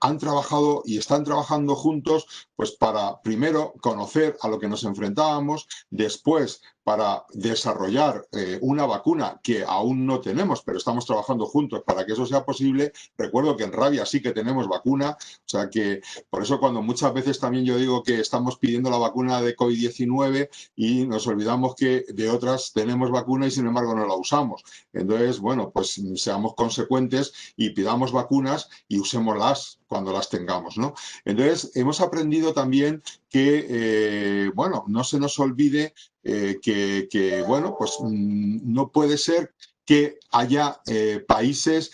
han trabajado y están trabajando juntos pues para primero conocer a lo que nos enfrentábamos, después para desarrollar una vacuna que aún no tenemos, pero estamos trabajando juntos para que eso sea posible. Recuerdo que en rabia sí que tenemos vacuna, o sea que por eso cuando muchas veces también yo digo que estamos pidiendo la vacuna de COVID-19 y nos olvidamos que de otras tenemos vacuna y sin embargo no la usamos. Entonces, bueno, pues seamos consecuentes y pidamos vacunas y usémoslas cuando las tengamos, ¿no? Entonces, hemos aprendido también que, bueno, no se nos olvide que, bueno, pues no puede ser que haya países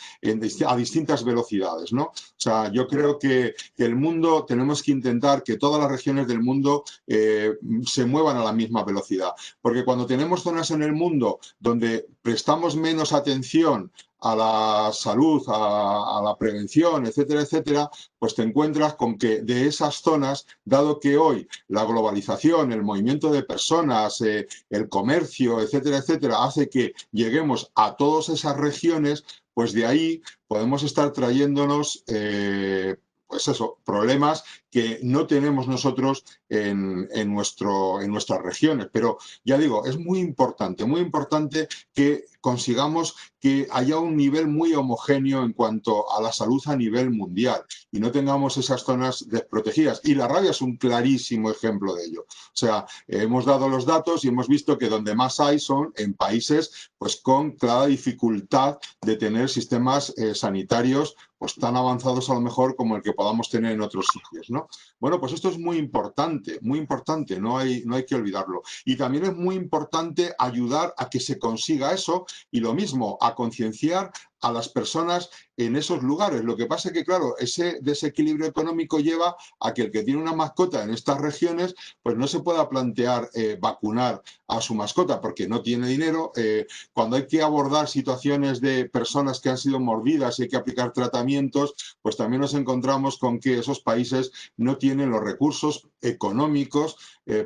a distintas velocidades, ¿no? O sea, yo creo que el mundo, tenemos que intentar que todas las regiones del mundo se muevan a la misma velocidad, porque cuando tenemos zonas en el mundo donde prestamos menos atención a la salud, a la prevención, etcétera, etcétera, pues te encuentras con que de esas zonas, dado que hoy la globalización, el movimiento de personas, el comercio, etcétera, etcétera, hace que lleguemos a todas esas regiones, pues de ahí podemos estar trayéndonos pues eso, problemas que no tenemos nosotros en nuestras regiones. Pero ya digo, es muy importante que consigamos que haya un nivel muy homogéneo en cuanto a la salud a nivel mundial y no tengamos esas zonas desprotegidas. Y la rabia es un clarísimo ejemplo de ello. O sea, hemos dado los datos y hemos visto que donde más hay son en países pues con clara dificultad de tener sistemas sanitarios pues tan avanzados a lo mejor como el que podamos tener en otros sitios, ¿no? Bueno, pues esto es muy importante, no hay que olvidarlo. Y también es muy importante ayudar a que se consiga eso y lo mismo, a concienciar a las personas en esos lugares. Lo que pasa es que, claro, ese desequilibrio económico lleva a que el que tiene una mascota en estas regiones pues no se pueda plantear vacunar a su mascota porque no tiene dinero. Cuando hay que abordar situaciones de personas que han sido mordidas y hay que aplicar tratamientos, pues también nos encontramos con que esos países no tienen los recursos económicos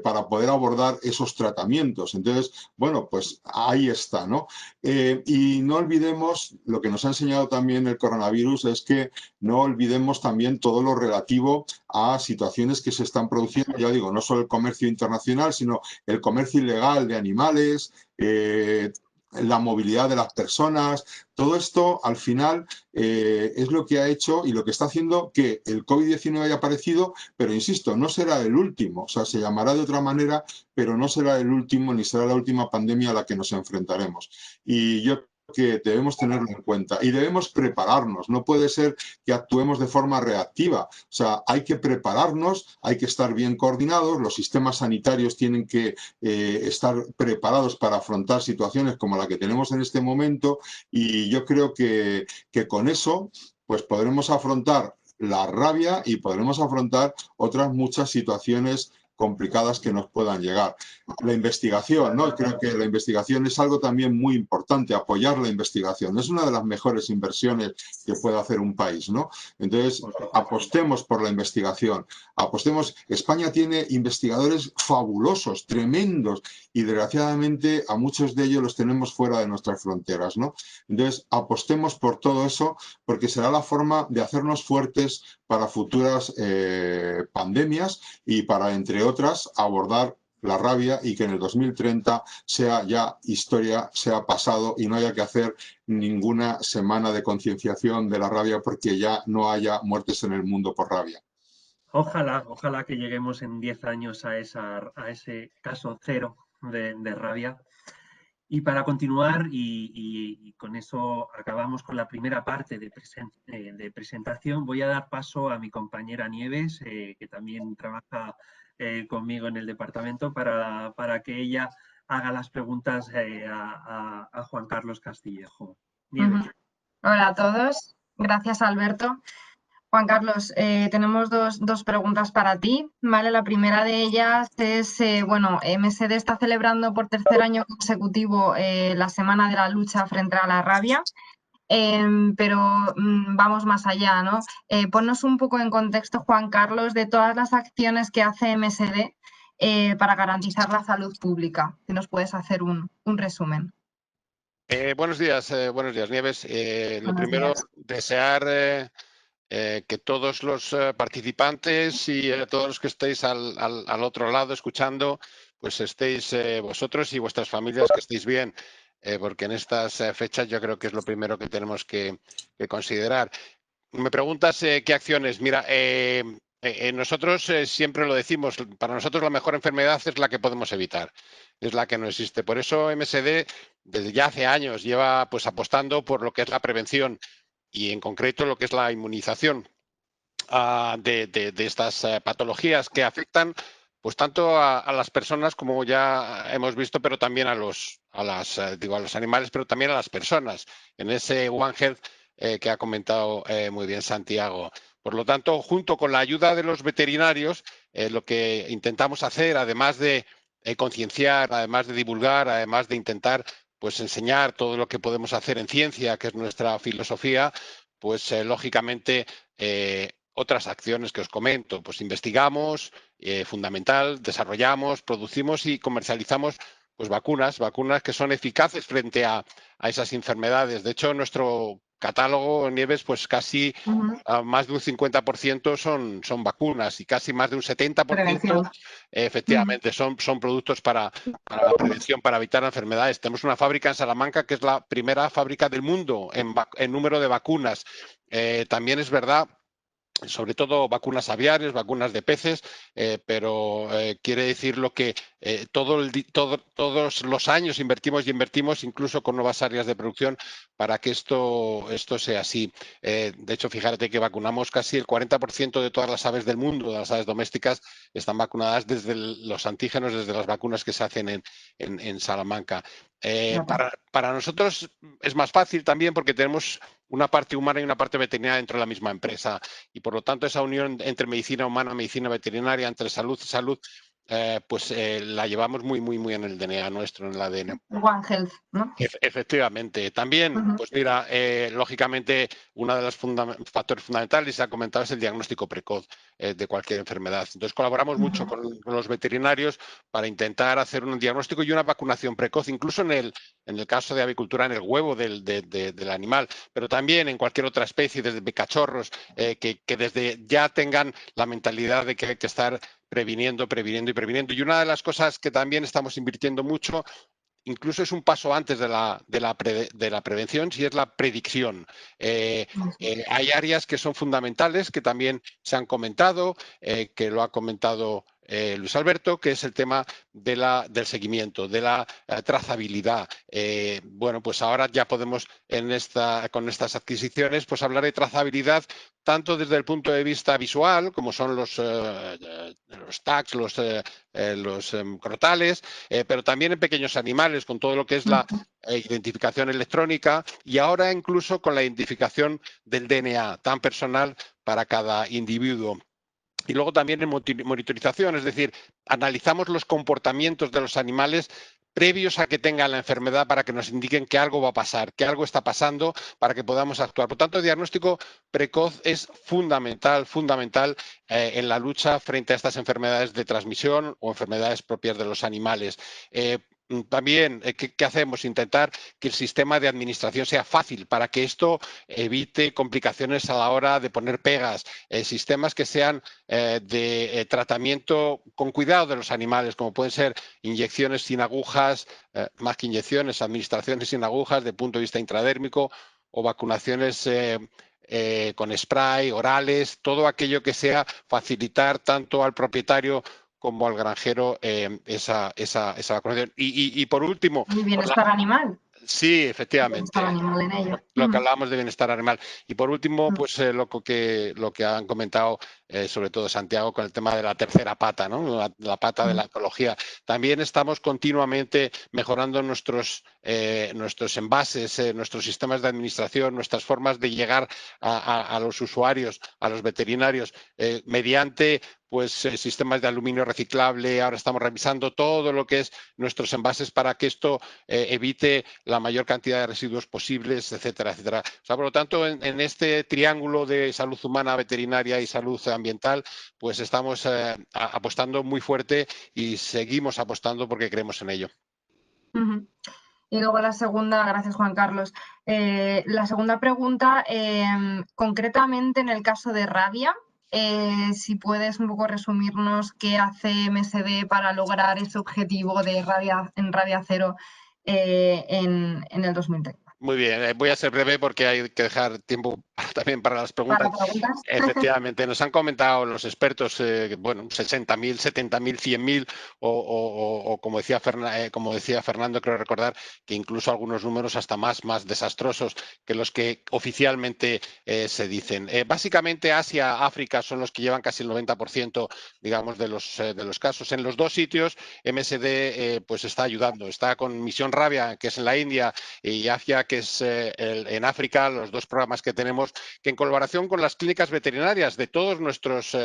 para poder abordar esos tratamientos. Entonces, bueno, pues ahí está, ¿no? Y no olvidemos, lo que nos ha enseñado también el coronavirus es que no olvidemos también todo lo relativo a situaciones que se están produciendo, ya digo, no solo el comercio internacional, sino el comercio ilegal de animales, la movilidad de las personas. Todo esto, al final, es lo que ha hecho y lo que está haciendo que el COVID-19 haya aparecido, pero insisto, no será el último. O sea, se llamará de otra manera, pero no será el último ni será la última pandemia a la que nos enfrentaremos. Y yo que debemos tenerlo en cuenta y debemos prepararnos. No puede ser que actuemos de forma reactiva. O sea, hay que prepararnos, hay que estar bien coordinados, los sistemas sanitarios tienen que estar preparados para afrontar situaciones como la que tenemos en este momento y yo creo que con eso pues podremos afrontar la rabia y podremos afrontar otras muchas situaciones complicadas que nos puedan llegar. La investigación, ¿no? Creo que la investigación es algo también muy importante, apoyar la investigación. Es una de las mejores inversiones que puede hacer un país, ¿no? Entonces, apostemos por la investigación, apostemos. España tiene investigadores fabulosos, tremendos, y desgraciadamente a muchos de ellos los tenemos fuera de nuestras fronteras, ¿no? Entonces, apostemos por todo eso, porque será la forma de hacernos fuertes para futuras pandemias y para, entre otras, abordar la rabia y que en el 2030 sea ya historia, sea pasado y no haya que hacer ninguna semana de concienciación de la rabia porque ya no haya muertes en el mundo por rabia. Ojalá que lleguemos en 10 años a ese caso cero de rabia. Y para continuar, y con eso acabamos con la primera parte de presentación, voy a dar paso a mi compañera Nieves, que también trabaja conmigo en el departamento, para que ella haga las preguntas a Juan Carlos Castillejo. Nieves. Hola a todos, gracias Alberto. Juan Carlos, tenemos dos preguntas para ti, ¿vale? La primera de ellas es, bueno, MSD está celebrando por tercer año consecutivo la Semana de la Lucha frente a la Rabia. pero vamos más allá, ¿no? Ponnos un poco en contexto, Juan Carlos, de todas las acciones que hace MSD para garantizar la salud pública. Si nos puedes hacer un resumen. Buenos días, Nieves. Lo primero, desear que todos los participantes y todos los que estéis al otro lado escuchando, pues estéis vosotros y vuestras familias, que estéis bien, porque en estas fechas yo creo que es lo primero que tenemos que considerar. Me preguntas qué acciones. Mira, nosotros siempre lo decimos, para nosotros la mejor enfermedad es la que podemos evitar, es la que no existe. Por eso MSD desde ya hace años lleva pues apostando por lo que es la prevención y en concreto lo que es la inmunización de estas patologías que afectan pues tanto a las personas, como ya hemos visto, pero también a los animales, pero también a las personas, en ese One Health que ha comentado muy bien Santiago. Por lo tanto, junto con la ayuda de los veterinarios, lo que intentamos hacer, además de concienciar, además de divulgar, además de intentar pues enseñar todo lo que podemos hacer en ciencia, que es nuestra filosofía, pues lógicamente otras acciones que os comento, pues investigamos, fundamental, desarrollamos, producimos y comercializamos pues vacunas que son eficaces frente a esas enfermedades. De hecho, nuestro catálogo, Nieves, pues casi más de un 50% son vacunas y casi más de un 70% efectivamente son productos para la prevención, para evitar enfermedades. Tenemos una fábrica en Salamanca que es la primera fábrica del mundo en número de vacunas. También es verdad, sobre todo vacunas aviares, vacunas de peces, pero quiere decir lo que todos los años invertimos y invertimos, incluso con nuevas áreas de producción, para que esto sea así. De hecho, fíjate que vacunamos casi el 40% de todas las aves del mundo, de las aves domésticas, están vacunadas desde los antígenos, desde las vacunas que se hacen en Salamanca. Para nosotros es más fácil también porque tenemos una parte humana y una parte veterinaria dentro de la misma empresa. Y por lo tanto, esa unión entre medicina humana, medicina veterinaria, entre salud y salud, pues la llevamos muy en el DNA nuestro, en el ADN. One Health, ¿no? Efectivamente. También, pues mira, lógicamente, uno de los factores fundamentales, se ha comentado, es el diagnóstico precoz de cualquier enfermedad. Entonces, colaboramos mucho con los veterinarios para intentar hacer un diagnóstico y una vacunación precoz, incluso en el caso de avicultura, en el huevo del animal, pero también en cualquier otra especie, desde cachorros, que desde ya tengan la mentalidad de que hay que estar previniendo. Y una de las cosas que también estamos invirtiendo mucho, incluso es un paso antes de la prevención, si es la predicción. Hay áreas que son fundamentales, que también se han comentado, que lo ha comentado Luis Alberto, que es el tema del seguimiento, de la trazabilidad. Bueno, pues ahora ya podemos con estas adquisiciones pues hablar de trazabilidad tanto desde el punto de vista visual, como son los tags, los crotales, pero también en pequeños animales, con todo lo que es la identificación electrónica y ahora incluso con la identificación del DNA tan personal para cada individuo. Y luego también en monitorización, es decir, analizamos los comportamientos de los animales previos a que tengan la enfermedad para que nos indiquen que algo va a pasar, que algo está pasando para que podamos actuar. Por tanto, el diagnóstico precoz es fundamental en la lucha frente a estas enfermedades de transmisión o enfermedades propias de los animales. También, ¿qué hacemos? Intentar que el sistema de administración sea fácil para que esto evite complicaciones a la hora de poner pegas. Sistemas que sean de tratamiento con cuidado de los animales, como pueden ser inyecciones sin agujas, más que inyecciones, administraciones sin agujas de punto de vista intradérmico o vacunaciones con spray, orales, todo aquello que sea facilitar tanto al propietario como al granjero esa vacunación. Y por último... Y bienestar animal. Sí, efectivamente. Bienestar animal en ello. Lo que hablábamos de bienestar animal. Y por último, pues lo que han comentado, sobre todo Santiago, con el tema de la tercera pata, ¿no? La pata de la ecología. También estamos continuamente mejorando nuestros envases, nuestros sistemas de administración, nuestras formas de llegar a los usuarios, a los veterinarios, mediante pues sistemas de aluminio reciclable. Ahora estamos revisando todo lo que es nuestros envases para que esto evite la mayor cantidad de residuos posibles, etcétera, etcétera. O sea, por lo tanto, en este triángulo de salud humana, veterinaria y salud ambiental, pues estamos apostando muy fuerte y seguimos apostando porque creemos en ello. Y luego la segunda, gracias Juan Carlos, la segunda pregunta, concretamente en el caso de rabia, si puedes un poco resumirnos qué hace MSD para lograr ese objetivo de rabia cero en el 2030. Muy bien, voy a ser breve porque hay que dejar tiempo también para las preguntas. ¿Para preguntas? Efectivamente, nos han comentado los expertos, bueno, 60.000, 70.000, 100.000 o como decía Fernando, creo recordar que incluso algunos números hasta más desastrosos que los que oficialmente se dicen. Básicamente Asia, África son los que llevan casi el 90%, digamos, de los casos. En los dos sitios MSD pues está ayudando, está con Misión Rabia, que es en la India, y AFIA, que es en África, los dos programas que tenemos, que en colaboración con las clínicas veterinarias de todos nuestros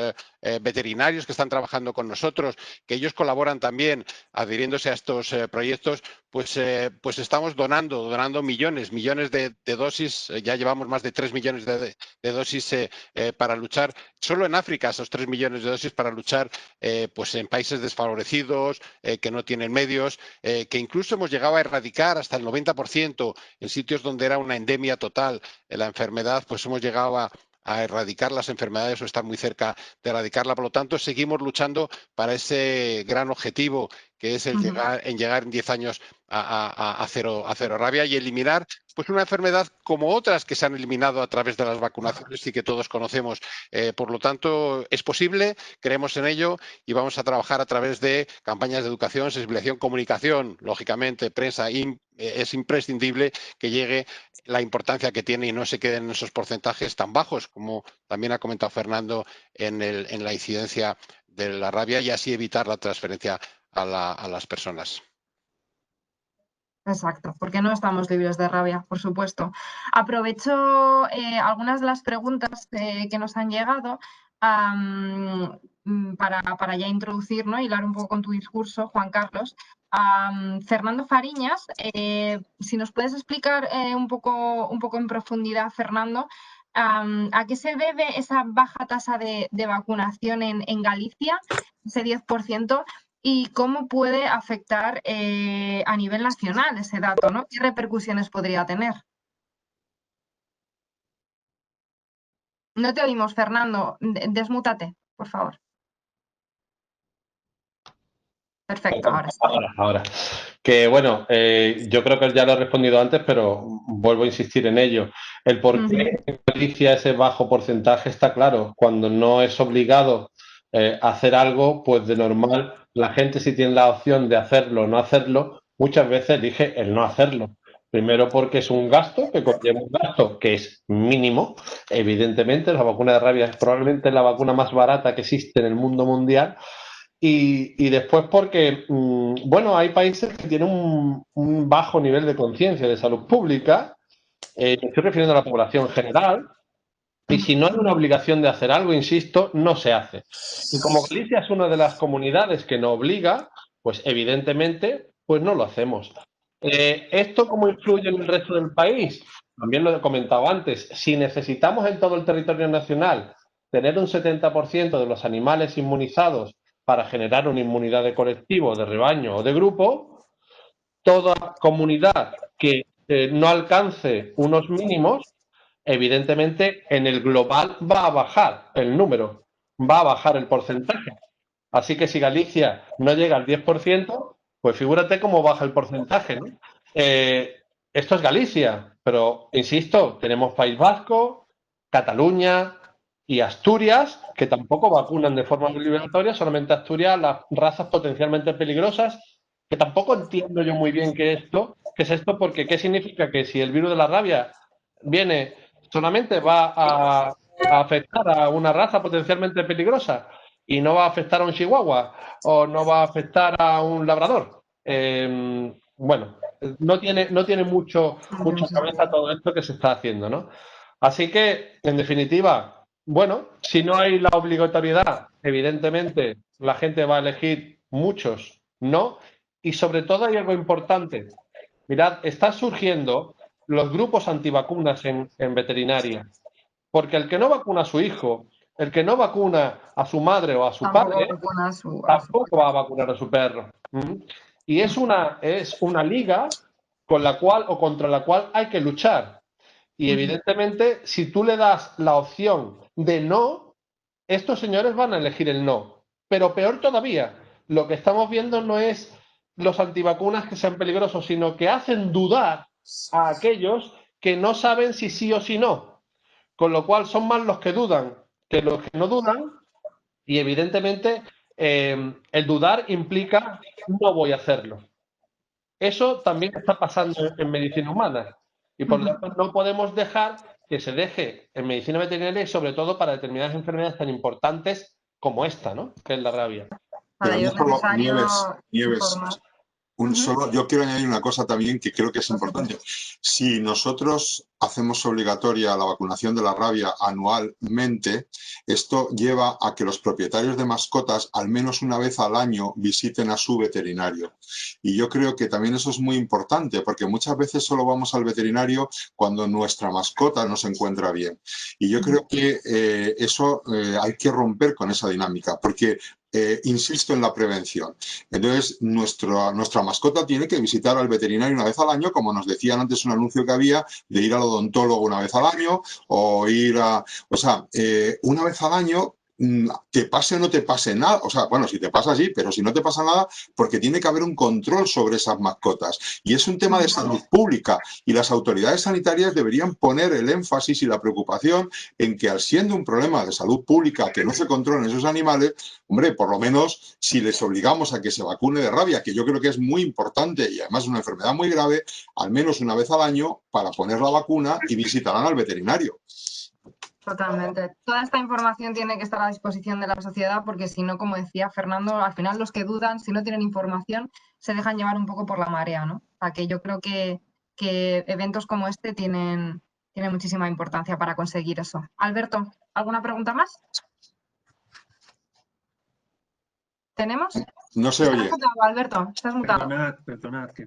veterinarios que están trabajando con nosotros, que ellos colaboran también adhiriéndose a estos proyectos, pues estamos donando millones de dosis. Ya llevamos más de 3 millones de dosis para luchar, solo en África, esos 3 millones de dosis para luchar pues en países desfavorecidos, que no tienen medios, que incluso hemos llegado a erradicar hasta el 90% en sitios donde era una endemia total la enfermedad, pues hemos llegado a erradicar las enfermedades o estar muy cerca de erradicarla. Por lo tanto, seguimos luchando para ese gran objetivo que es el llegar en 10 años a cero rabia y eliminar pues una enfermedad como otras que se han eliminado a través de las vacunaciones y que todos conocemos. Por lo tanto, es posible, creemos en ello y vamos a trabajar a través de campañas de educación, sensibilización, comunicación, lógicamente, prensa. Es imprescindible que llegue la importancia que tiene y no se queden en esos porcentajes tan bajos, como también ha comentado Fernando, en la incidencia de la rabia y así evitar la transferencia a las personas. Exacto, porque no estamos libres de rabia, por supuesto. Aprovecho algunas de las preguntas que nos han llegado para ya introducir, ¿no? Hilar un poco con tu discurso, Juan Carlos. Fernando Fariñas, si nos puedes explicar un poco en profundidad, Fernando, ¿a qué se debe esa baja tasa de vacunación en Galicia, ese 10%? ¿Y cómo puede afectar a nivel nacional ese dato, ¿no? ¿Qué repercusiones podría tener? No te oímos, Fernando. Desmútate, por favor. Perfecto, ahora sí. Ahora. Que bueno, yo creo que ya lo he respondido antes, pero vuelvo a insistir en ello. El por qué en Galicia ese bajo porcentaje está claro. Cuando no es obligado a hacer algo, pues de normal la gente, si tiene la opción de hacerlo o no hacerlo, muchas veces elige el no hacerlo. Primero porque es un gasto, que conlleva un gasto que es mínimo. Evidentemente, la vacuna de rabia es probablemente la vacuna más barata que existe en el mundo mundial. Y después porque, bueno, hay países que tienen un bajo nivel de conciencia de salud pública, me estoy refiriendo a la población general, y si no hay una obligación de hacer algo, insisto, no se hace. Y como Galicia es una de las comunidades que no obliga, pues evidentemente, pues no lo hacemos. ¿Esto cómo influye en el resto del país? También lo he comentado antes, si necesitamos en todo el territorio nacional tener un 70% de los animales inmunizados para generar una inmunidad de colectivo, de rebaño o de grupo, toda comunidad que no alcance unos mínimos, evidentemente en el global va a bajar el número, va a bajar el porcentaje. Así que si Galicia no llega al 10%, pues figúrate cómo baja el porcentaje, ¿no? Esto es Galicia, pero insisto, tenemos País Vasco, Cataluña y Asturias, que tampoco vacunan de forma obligatoria, solamente Asturias, las razas potencialmente peligrosas, que tampoco entiendo yo muy bien qué es esto, porque ¿qué significa? Que si el virus de la rabia viene, solamente va a afectar a una raza potencialmente peligrosa y no va a afectar a un chihuahua o no va a afectar a un labrador. Bueno, no tiene mucha cabeza todo esto que se está haciendo, ¿no? Así que, en definitiva, Bueno, si no hay la obligatoriedad, evidentemente la gente va a elegir muchos no. Y sobre todo hay algo importante. Mirad, están surgiendo los grupos antivacunas en veterinaria. Porque el que no vacuna a su hijo, el que no vacuna a su madre o a su padre, tampoco va a vacunar a su perro. Y es una liga con la cual o contra la cual hay que luchar. Y evidentemente, si tú le das la opción de no, estos señores van a elegir el no. Pero peor todavía, lo que estamos viendo no es los antivacunas que sean peligrosos, sino que hacen dudar a aquellos que no saben si sí o si no. Con lo cual son más los que dudan que los que no dudan. Y evidentemente el dudar implica no voy a hacerlo. Eso también está pasando en medicina humana. Y por lo tanto no podemos dejar que se deje en medicina veterinaria y sobre todo para determinadas enfermedades tan importantes como esta, ¿no? Que es la rabia. Para ello es necesario Nieves, solo yo quiero añadir una cosa también que creo que es importante. Si nosotros hacemos obligatoria la vacunación de la rabia anualmente, esto lleva a que los propietarios de mascotas al menos una vez al año visiten a su veterinario. Y yo creo que también eso es muy importante, porque muchas veces solo vamos al veterinario cuando nuestra mascota no se encuentra bien. Y yo creo que eso hay que romper con esa dinámica, porque insisto en la prevención. Entonces, nuestra mascota tiene que visitar al veterinario una vez al año, como nos decían antes un anuncio que había, de ir al odontólogo una vez al año, o ir a... O sea, una vez al año, te pase o no te pase nada, o sea, bueno, si te pasa sí, pero si no te pasa nada, porque tiene que haber un control sobre esas mascotas. Y es un tema de salud pública, y las autoridades sanitarias deberían poner el énfasis y la preocupación en que, al siendo un problema de salud pública que no se controlen esos animales, hombre, por lo menos si les obligamos a que se vacune de rabia, que yo creo que es muy importante y además es una enfermedad muy grave, al menos una vez al año para poner la vacuna y visitarán al veterinario. Totalmente. Toda esta información tiene que estar a disposición de la sociedad porque si no, como decía Fernando, al final los que dudan, si no tienen información, se dejan llevar un poco por la marea, ¿no? O sea, que yo creo que eventos como este tienen muchísima importancia para conseguir eso. Alberto, ¿alguna pregunta más? ¿Tenemos? No se oye. Estás mutado, Alberto, estás mutado. Perdonad, que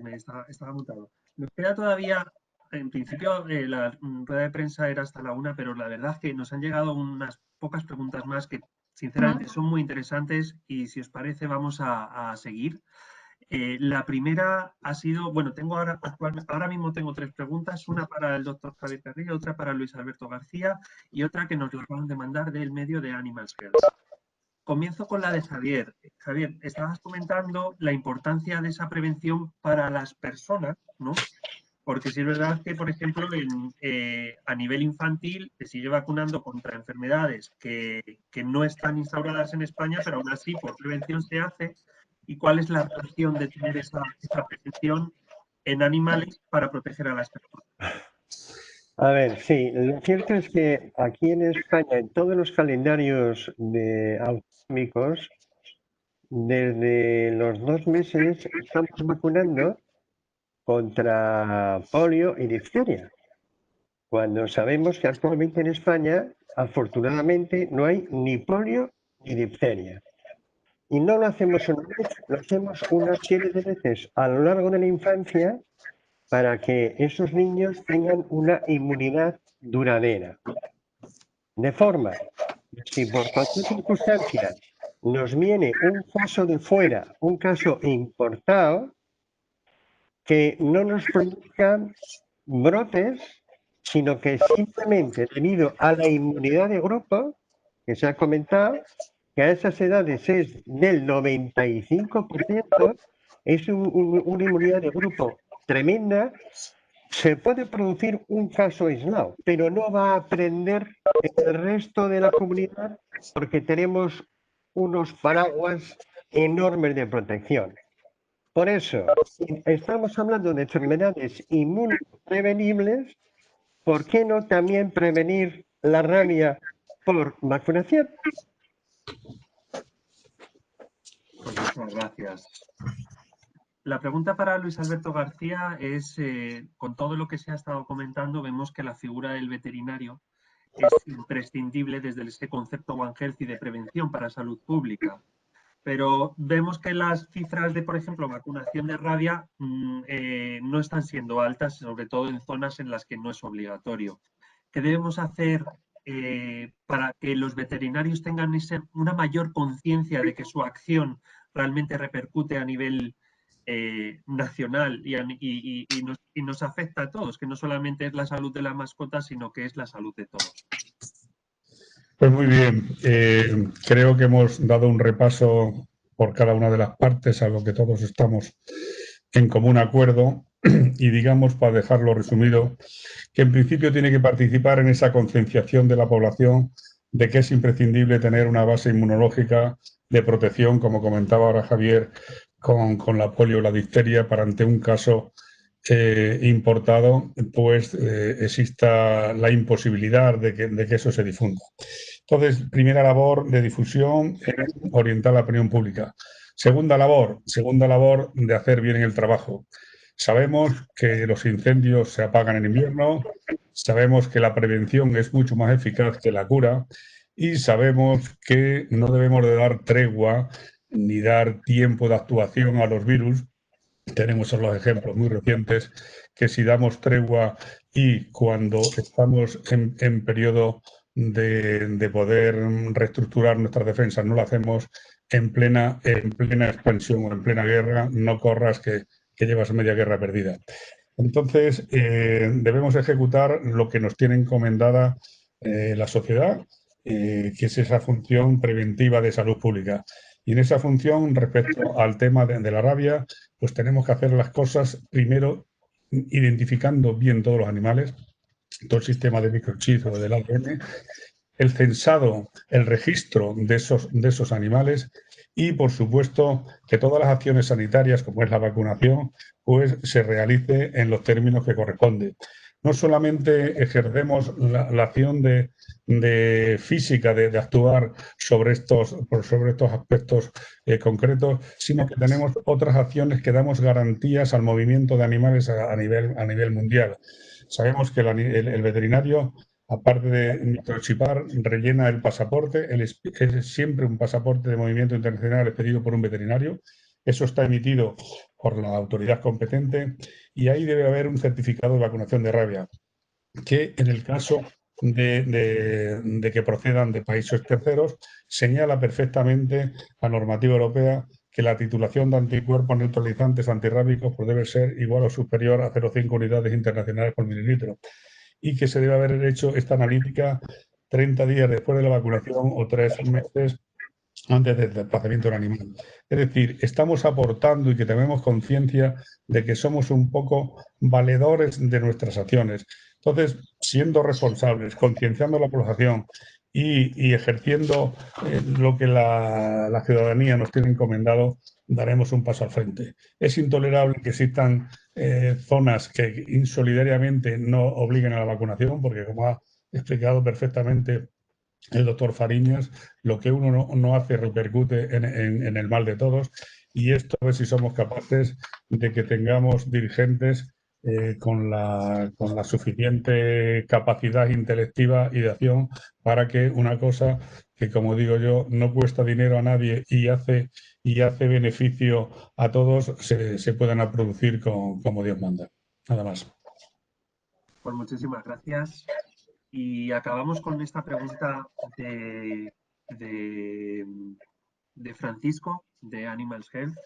estaba mutado. Nos queda todavía, en principio, la rueda de prensa era hasta la 1, pero la verdad es que nos han llegado unas pocas preguntas más que, sinceramente, son muy interesantes y, si os parece, vamos a seguir. La primera ha sido, bueno, ahora mismo tengo 3 preguntas, una para el doctor Javier Carrillo, otra para Luis Alberto García y otra que nos la acaban de mandar del medio de Animals Health. Comienzo con la de Javier. Javier, estabas comentando la importancia de esa prevención para las personas, ¿no? Porque sí es verdad que, por ejemplo, a nivel infantil se sigue vacunando contra enfermedades que no están instauradas en España, pero aún así por prevención se hace. ¿Y cuál es la relación de tener esa prevención en animales para proteger a las personas? A ver, sí, lo cierto es que aquí en España, en todos los calendarios autonómicos, desde los 2 meses estamos vacunando contra polio y difteria, cuando sabemos que actualmente en España, afortunadamente, no hay ni polio ni difteria. Y no lo hacemos una vez, lo hacemos una serie de veces a lo largo de la infancia para que esos niños tengan una inmunidad duradera. De forma, si por cualquier circunstancia nos viene un caso de fuera, un caso importado, que no nos produzcan brotes, sino que simplemente debido a la inmunidad de grupo, que se ha comentado, que a esas edades es del 95%, es una inmunidad de grupo tremenda. Se puede producir un caso aislado, pero no va a aprender el resto de la comunidad porque tenemos unos paraguas enormes de protección. Por eso, si estamos hablando de enfermedades inmunoprevenibles, ¿por qué no también prevenir la rabia por vacunación? Pues muchas gracias. La pregunta para Luis Alberto García es, con todo lo que se ha estado comentando, vemos que la figura del veterinario es imprescindible desde ese concepto One Health y de prevención para salud pública. Pero vemos que las cifras de, por ejemplo, vacunación de rabia no están siendo altas, sobre todo en zonas en las que no es obligatorio. ¿Qué debemos hacer para que los veterinarios tengan una mayor conciencia de que su acción realmente repercute a nivel nacional y nos afecta a todos, que no solamente es la salud de la mascota, sino que es la salud de todos? Pues muy bien, creo que hemos dado un repaso por cada una de las partes a lo que todos estamos en común acuerdo y digamos, para dejarlo resumido, que en principio tiene que participar en esa concienciación de la población de que es imprescindible tener una base inmunológica de protección, como comentaba ahora Javier, con la polio o la difteria, para ante un caso importado, pues exista la imposibilidad de que eso se difunda. Entonces, primera labor de difusión es orientar la opinión pública. Segunda labor de hacer bien el trabajo. Sabemos que los incendios se apagan en invierno, sabemos que la prevención es mucho más eficaz que la cura y sabemos que no debemos de dar tregua ni dar tiempo de actuación a los virus. Tenemos los ejemplos muy recientes que si damos tregua y cuando estamos en periodo de poder reestructurar nuestras defensas no lo hacemos en plena expansión o en plena guerra, no corras que llevas media guerra perdida. Entonces, debemos ejecutar lo que nos tiene encomendada la sociedad, que es esa función preventiva de salud pública. Y en esa función, respecto al tema de la rabia, pues tenemos que hacer las cosas primero identificando bien todos los animales, todo el sistema de microchips o del ADN, el censado, el registro de esos animales y, por supuesto, que todas las acciones sanitarias, como es la vacunación, pues se realice en los términos que corresponden. No solamente ejercemos la acción de física de actuar sobre estos aspectos concretos, sino que tenemos otras acciones que damos garantías al movimiento de animales a nivel mundial. Sabemos que el veterinario, aparte de microchipar, rellena el pasaporte. Es siempre un pasaporte de movimiento internacional expedido por un veterinario. Eso está emitido por la autoridad competente y ahí debe haber un certificado de vacunación de rabia, que en el caso de que procedan de países terceros, señala perfectamente la normativa europea que la titulación de anticuerpos neutralizantes antirrábicos pues debe ser igual o superior a 0,5 unidades internacionales por mililitro y que se debe haber hecho esta analítica 30 días después de la vacunación o 3 meses antes del desplazamiento del animal. Es decir, estamos aportando y que tenemos conciencia de que somos un poco valedores de nuestras acciones. Entonces, siendo responsables, concienciando a la población y ejerciendo lo que la ciudadanía nos tiene encomendado, daremos un paso al frente. Es intolerable que existan zonas que insolidariamente no obliguen a la vacunación, porque como ha explicado perfectamente el doctor Fariñas, lo que uno no hace repercute en el mal de todos, y esto a ver si somos capaces de que tengamos dirigentes con la suficiente capacidad intelectiva y de acción para que una cosa que, como digo yo, no cuesta dinero a nadie y hace beneficio a todos, se puedan producir como Dios manda. Nada más. Pues muchísimas gracias. Y acabamos con esta pregunta de Francisco, de Animals Health,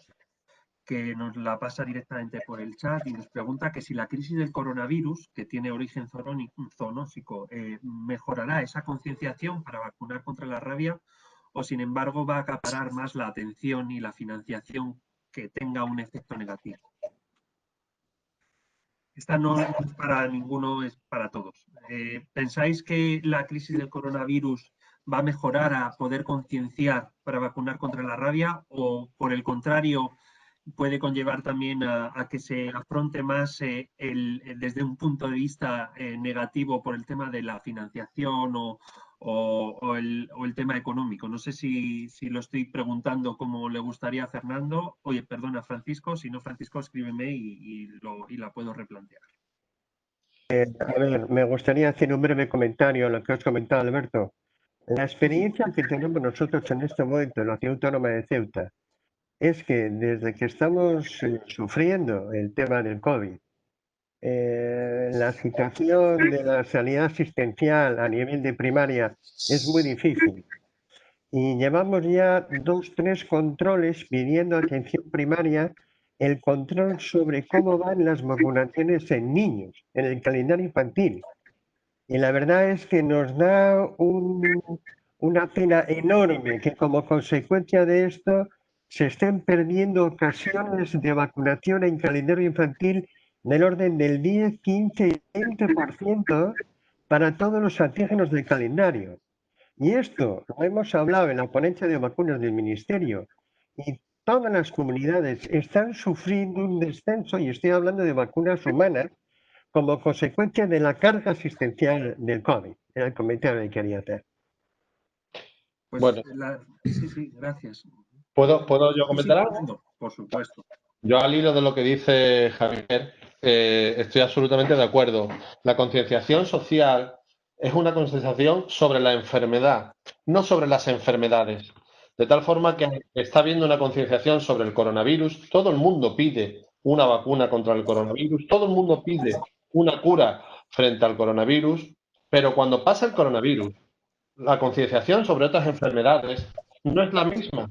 que nos la pasa directamente por el chat y nos pregunta que si la crisis del coronavirus, que tiene origen zoonósico, mejorará esa concienciación para vacunar contra la rabia o, sin embargo, va a acaparar más la atención y la financiación que tenga un efecto negativo. Esta no es para ninguno, es para todos. ¿Pensáis que la crisis del coronavirus va a mejorar a poder concienciar para vacunar contra la rabia o, por el contrario, puede conllevar también a que se afronte más desde un punto de vista negativo por el tema de la financiación o el tema económico? No sé si lo estoy preguntando como le gustaría a Fernando. Oye, perdona, Francisco. Si no, Francisco, escríbeme y la puedo replantear. A ver, me gustaría hacer un breve comentario a lo que has comentado, Alberto. La experiencia que tenemos nosotros en este momento en la ciudad autónoma de Ceuta es que desde que estamos sufriendo el tema del COVID, la situación de la sanidad asistencial a nivel de primaria es muy difícil. Y llevamos ya 2-3 controles pidiendo atención primaria, el control sobre cómo van las vacunaciones en niños, en el calendario infantil. Y la verdad es que nos da una pena enorme que como consecuencia de esto se estén perdiendo ocasiones de vacunación en calendario infantil del orden del 10, 15 y 20% para todos los antígenos del calendario. Y esto lo hemos hablado en la ponencia de vacunas del Ministerio y todas las comunidades están sufriendo un descenso, y estoy hablando de vacunas humanas, como consecuencia de la carga asistencial del COVID. Era el comentario que quería hacer. Pues Bueno. sí, gracias. ¿Puedo yo comentar algo? Fernando, por supuesto. Yo al hilo de lo que dice Javier, estoy absolutamente de acuerdo. La concienciación social es una concienciación sobre la enfermedad, no sobre las enfermedades. De tal forma que está habiendo una concienciación sobre el coronavirus. Todo el mundo pide una vacuna contra el coronavirus, todo el mundo pide una cura frente al coronavirus, pero cuando pasa el coronavirus, la concienciación sobre otras enfermedades no es la misma.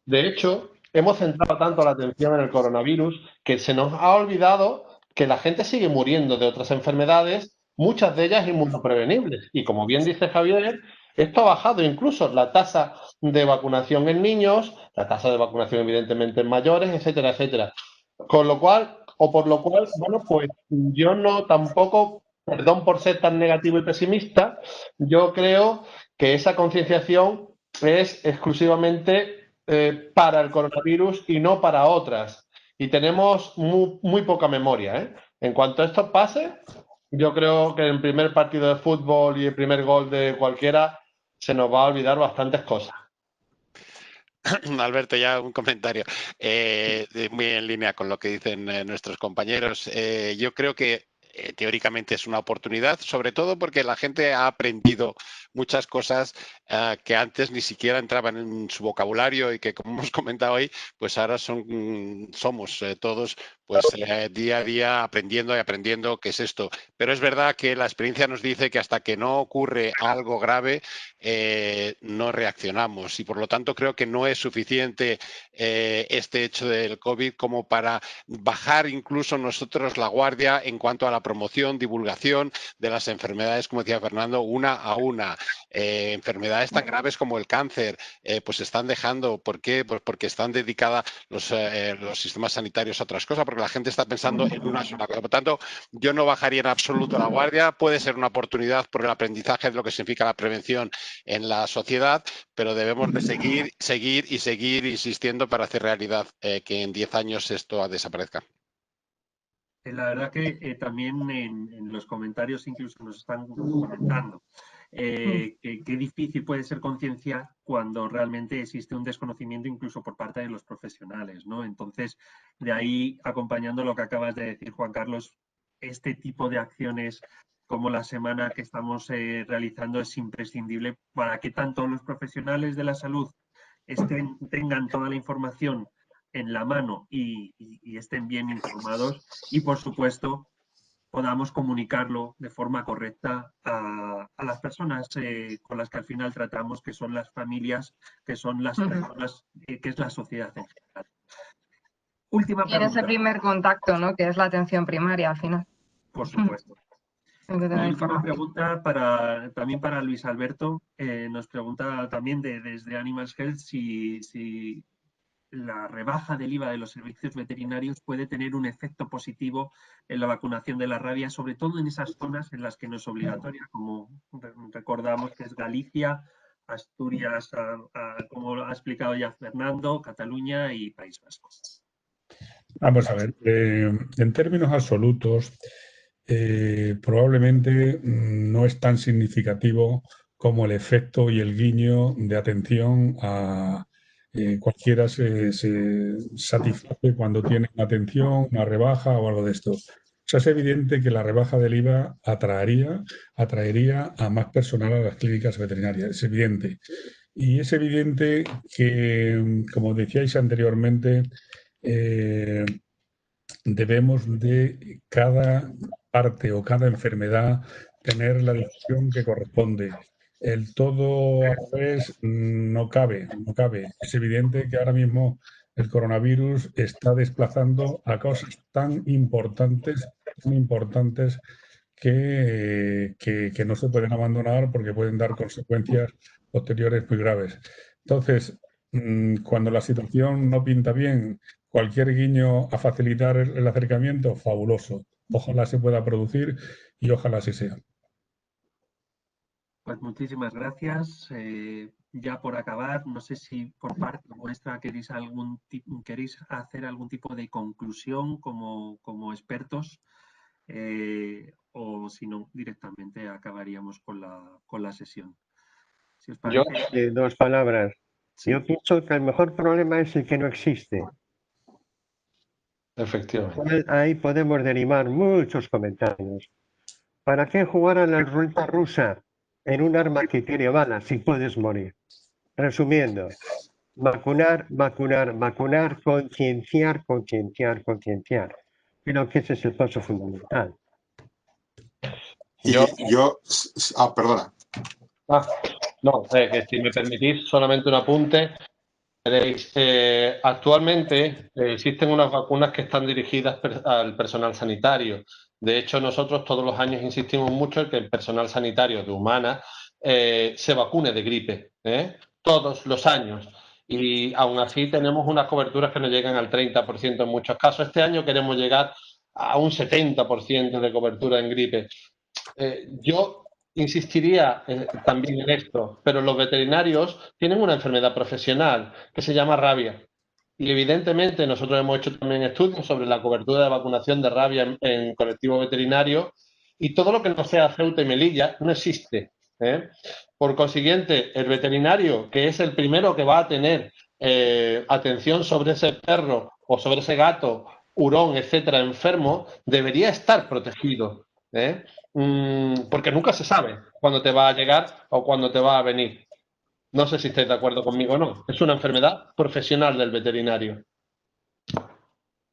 De hecho, hemos centrado tanto la atención en el coronavirus que se nos ha olvidado que la gente sigue muriendo de otras enfermedades, muchas de ellas inmunoprevenibles. Y como bien dice Javier, esto ha bajado incluso la tasa de vacunación en niños, la tasa de vacunación evidentemente en mayores, etcétera, etcétera. Con lo cual, bueno, pues yo no tampoco, perdón por ser tan negativo y pesimista, yo creo que esa concienciación es exclusivamente para el coronavirus y no para otras. Y tenemos muy poca memoria, ¿eh? En cuanto esto pase, yo creo que el primer partido de fútbol y el primer gol de cualquiera se nos va a olvidar bastantes cosas. Alberto, ya un comentario muy en línea con lo que dicen nuestros compañeros. Yo creo que teóricamente es una oportunidad, sobre todo porque la gente ha aprendido muchas cosas que antes ni siquiera entraban en su vocabulario y que, como hemos comentado hoy, pues ahora somos todos pues día a día aprendiendo qué es esto. Pero es verdad que la experiencia nos dice que hasta que no ocurre algo grave no reaccionamos, y por lo tanto creo que no es suficiente este hecho del COVID como para bajar incluso nosotros la guardia en cuanto a la promoción, divulgación de las enfermedades, como decía Fernando, una a una. Enfermedades tan graves como el cáncer, pues se están dejando. ¿Por qué? Pues porque están dedicadas los sistemas sanitarios a otras cosas, porque la gente está pensando en una sola cosa. Por lo tanto, yo no bajaría en absoluto la guardia. Puede ser una oportunidad por el aprendizaje de lo que significa la prevención en la sociedad, pero debemos de seguir insistiendo para hacer realidad que en 10 años esto desaparezca. La verdad que también en los comentarios incluso nos están comentando qué difícil puede ser concienciar cuando realmente existe un desconocimiento incluso por parte de los profesionales, ¿no? Entonces, de ahí, acompañando lo que acabas de decir, Juan Carlos, este tipo de acciones como la semana que estamos realizando es imprescindible para que tanto los profesionales de la salud tengan toda la información en la mano y estén bien informados, y por supuesto podamos comunicarlo de forma correcta a las personas con las que al final tratamos, que son las familias, que son las personas, que es la sociedad en general. Última pregunta. Y ese primer contacto, ¿no? Que es la atención primaria al final. Por supuesto. Última pregunta también para Luis Alberto. Nos pregunta también desde Animals Health si la rebaja del IVA de los servicios veterinarios puede tener un efecto positivo en la vacunación de la rabia, sobre todo en esas zonas en las que no es obligatoria, como recordamos que es Galicia, Asturias, como ha explicado ya Fernando, Cataluña y País Vasco. Vamos a ver, en términos absolutos, probablemente no es tan significativo como el efecto y el guiño de atención a cualquiera se satisface cuando tiene una atención, una rebaja o algo de esto. O sea, es evidente que la rebaja del IVA atraería a más personal a las clínicas veterinarias, es evidente. Y es evidente que, como decíais anteriormente, debemos de cada parte o cada enfermedad tener la decisión que corresponde. El todo a la vez no cabe. Es evidente que ahora mismo el coronavirus está desplazando a cosas tan importantes que no se pueden abandonar porque pueden dar consecuencias posteriores muy graves. Entonces, cuando la situación no pinta bien, cualquier guiño a facilitar el acercamiento, fabuloso. Ojalá se pueda producir y ojalá así sea. Pues muchísimas gracias. Ya por acabar, no sé si por parte vuestra queréis hacer algún tipo de conclusión como expertos, o si no, directamente acabaríamos con la sesión. Si os parece. Dos palabras. Sí. Yo pienso que el mejor problema es el que no existe. Efectivamente. Ahí podemos derivar muchos comentarios. ¿Para qué jugar a la ruleta rusa en un arma que tiene balas si puedes morir? Resumiendo, vacunar, concienciar. Creo que ese es el paso fundamental. Perdona. No, que si me permitís solamente un apunte. Veréis, actualmente existen unas vacunas que están dirigidas al personal sanitario. De hecho, nosotros todos los años insistimos mucho en que el personal sanitario de Humana se vacune de gripe, todos los años. Y aún así tenemos unas coberturas que no llegan al 30% en muchos casos. Este año queremos llegar a un 70% de cobertura en gripe. Yo insistiría también en esto, pero los veterinarios tienen una enfermedad profesional que se llama rabia. Y evidentemente nosotros hemos hecho también estudios sobre la cobertura de vacunación de rabia en colectivo veterinario, y todo lo que no sea Ceuta y Melilla no existe. Por consiguiente, el veterinario, que es el primero que va a tener atención sobre ese perro o sobre ese gato, hurón, etcétera, enfermo, debería estar protegido. Porque nunca se sabe cuándo te va a llegar o cuándo te va a venir. No sé si estáis de acuerdo conmigo o no. Es una enfermedad profesional del veterinario.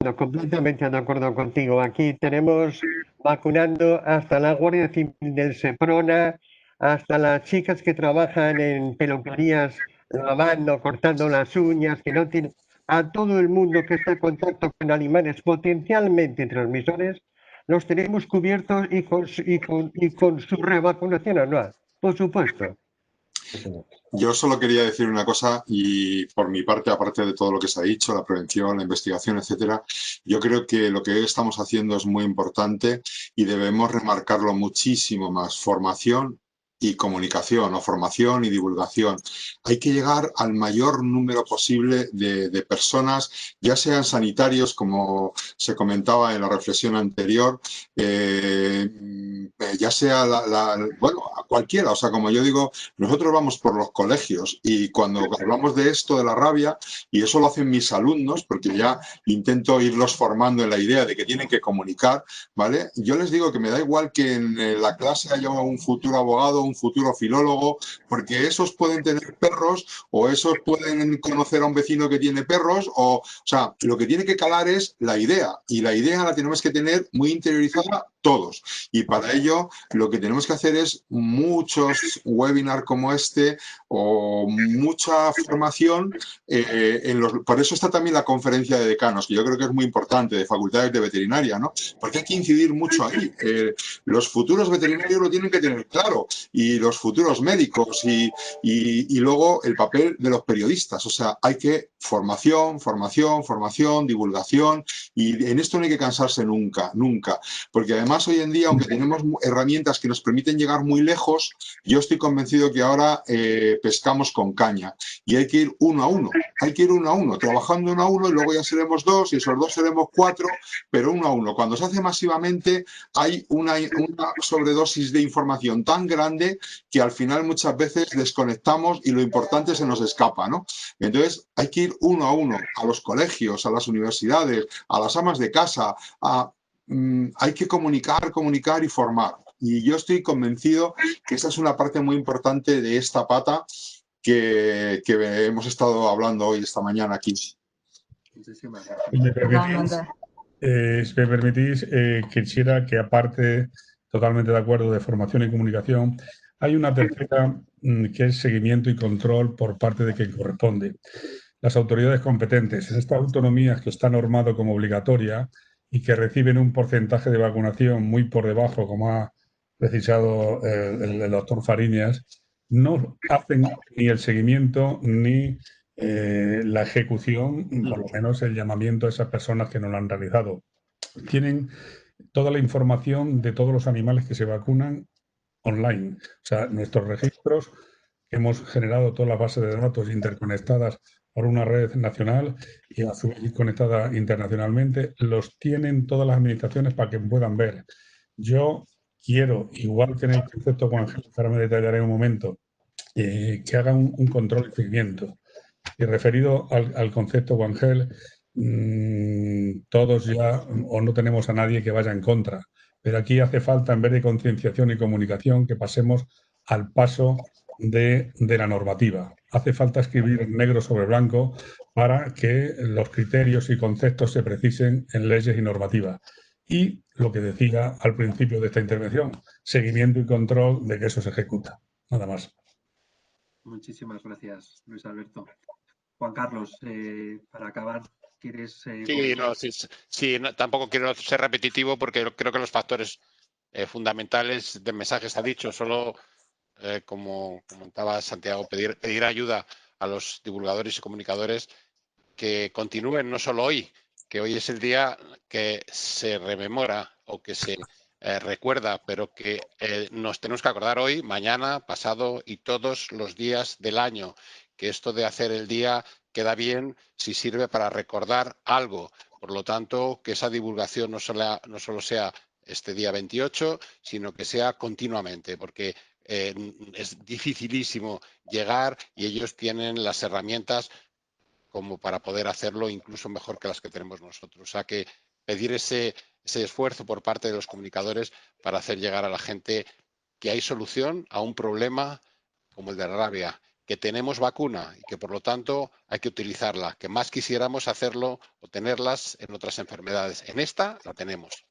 No, completamente de acuerdo contigo. Aquí tenemos vacunando hasta la Guardia Civil del Seprona, hasta las chicas que trabajan en peluquerías, lavando, cortando las uñas, que no tienen, a todo el mundo que está en contacto con animales potencialmente transmisores, los tenemos cubiertos y con su revacunación anual, por supuesto. Yo solo quería decir una cosa, y por mi parte, aparte de todo lo que se ha dicho, la prevención, la investigación, etcétera, yo creo que lo que hoy estamos haciendo es muy importante y debemos remarcarlo muchísimo más. Formación y comunicación, o formación y divulgación. Hay que llegar al mayor número posible de personas, ya sean sanitarios, como se comentaba en la reflexión anterior, ya sea bueno, a cualquiera. O sea, como yo digo, nosotros vamos por los colegios y cuando hablamos de esto, de la rabia, y eso lo hacen mis alumnos, porque ya intento irlos formando en la idea de que tienen que comunicar, ¿vale? Yo les digo que me da igual que en la clase haya un futuro abogado, un futuro filólogo, porque esos pueden tener perros o esos pueden conocer a un vecino que tiene perros, o sea, lo que tiene que calar es la idea, y la idea la tenemos que tener muy interiorizada todos, y para ello lo que tenemos que hacer es muchos webinars como este o mucha formación. Por eso está también la conferencia de decanos, que yo creo que es muy importante, de facultades de veterinaria, ¿no? Porque hay que incidir mucho ahí. Los futuros veterinarios lo tienen que tener claro, y los futuros médicos, y luego el papel de los periodistas. O sea, hay que formación, divulgación, y en esto no hay que cansarse nunca, porque además hoy en día, aunque tenemos herramientas que nos permiten llegar muy lejos, yo estoy convencido que ahora pescamos con caña, y hay que ir uno a uno, trabajando uno a uno, y luego ya seremos dos, y esos dos seremos cuatro, pero uno a uno. Cuando se hace masivamente hay una sobredosis de información tan grande que al final muchas veces desconectamos y lo importante se nos escapa, ¿no? Entonces hay que ir uno a uno, a los colegios, a las universidades, a las amas de casa, hay que comunicar, comunicar y formar. Y yo estoy convencido que esa es una parte muy importante de esta pata que hemos estado hablando hoy, esta mañana aquí. Muchísimas si me permitís, quisiera que aparte, totalmente de acuerdo, de formación y comunicación, hay una tercera que es seguimiento y control por parte de quien corresponde. Las autoridades competentes. En estas autonomías que está normado como obligatoria y que reciben un porcentaje de vacunación muy por debajo, como ha precisado el doctor Fariñas, no hacen ni el seguimiento ni la ejecución, por lo menos el llamamiento a esas personas que no lo han realizado. Tienen toda la información de todos los animales que se vacunan online. O sea, nuestros registros, hemos generado todas las bases de datos interconectadas por una red nacional y a su vez conectada internacionalmente, los tienen todas las administraciones para que puedan ver. Yo quiero, igual que en el concepto Juan Gel, que ahora me detallaré en un momento, que hagan un control y seguimiento. Y referido al concepto Juan Gel, todos ya o no tenemos a nadie que vaya en contra, pero aquí hace falta, en vez de concienciación y comunicación, que pasemos al paso de la normativa. Hace falta escribir negro sobre blanco para que los criterios y conceptos se precisen en leyes y normativas. Y lo que decía al principio de esta intervención, seguimiento y control de que eso se ejecuta. Nada más. Muchísimas gracias, Luis Alberto. Juan Carlos, para acabar, ¿quieres...? Tampoco quiero ser repetitivo porque creo que los factores fundamentales del mensaje se ha dicho. Solo, como comentaba Santiago, pedir ayuda a los divulgadores y comunicadores que continúen, no solo hoy, que hoy es el día que se rememora o que se recuerda, pero que nos tenemos que acordar hoy, mañana, pasado y todos los días del año, que esto de hacer el día queda bien si sirve para recordar algo. Por lo tanto, que esa divulgación no solo sea este día 28, sino que sea continuamente, porque es dificilísimo llegar y ellos tienen las herramientas como para poder hacerlo incluso mejor que las que tenemos nosotros. O sea, que pedir ese esfuerzo por parte de los comunicadores para hacer llegar a la gente que hay solución a un problema como el de la rabia, que tenemos vacuna y que por lo tanto hay que utilizarla, que más quisiéramos hacerlo o tenerlas en otras enfermedades. En esta la tenemos.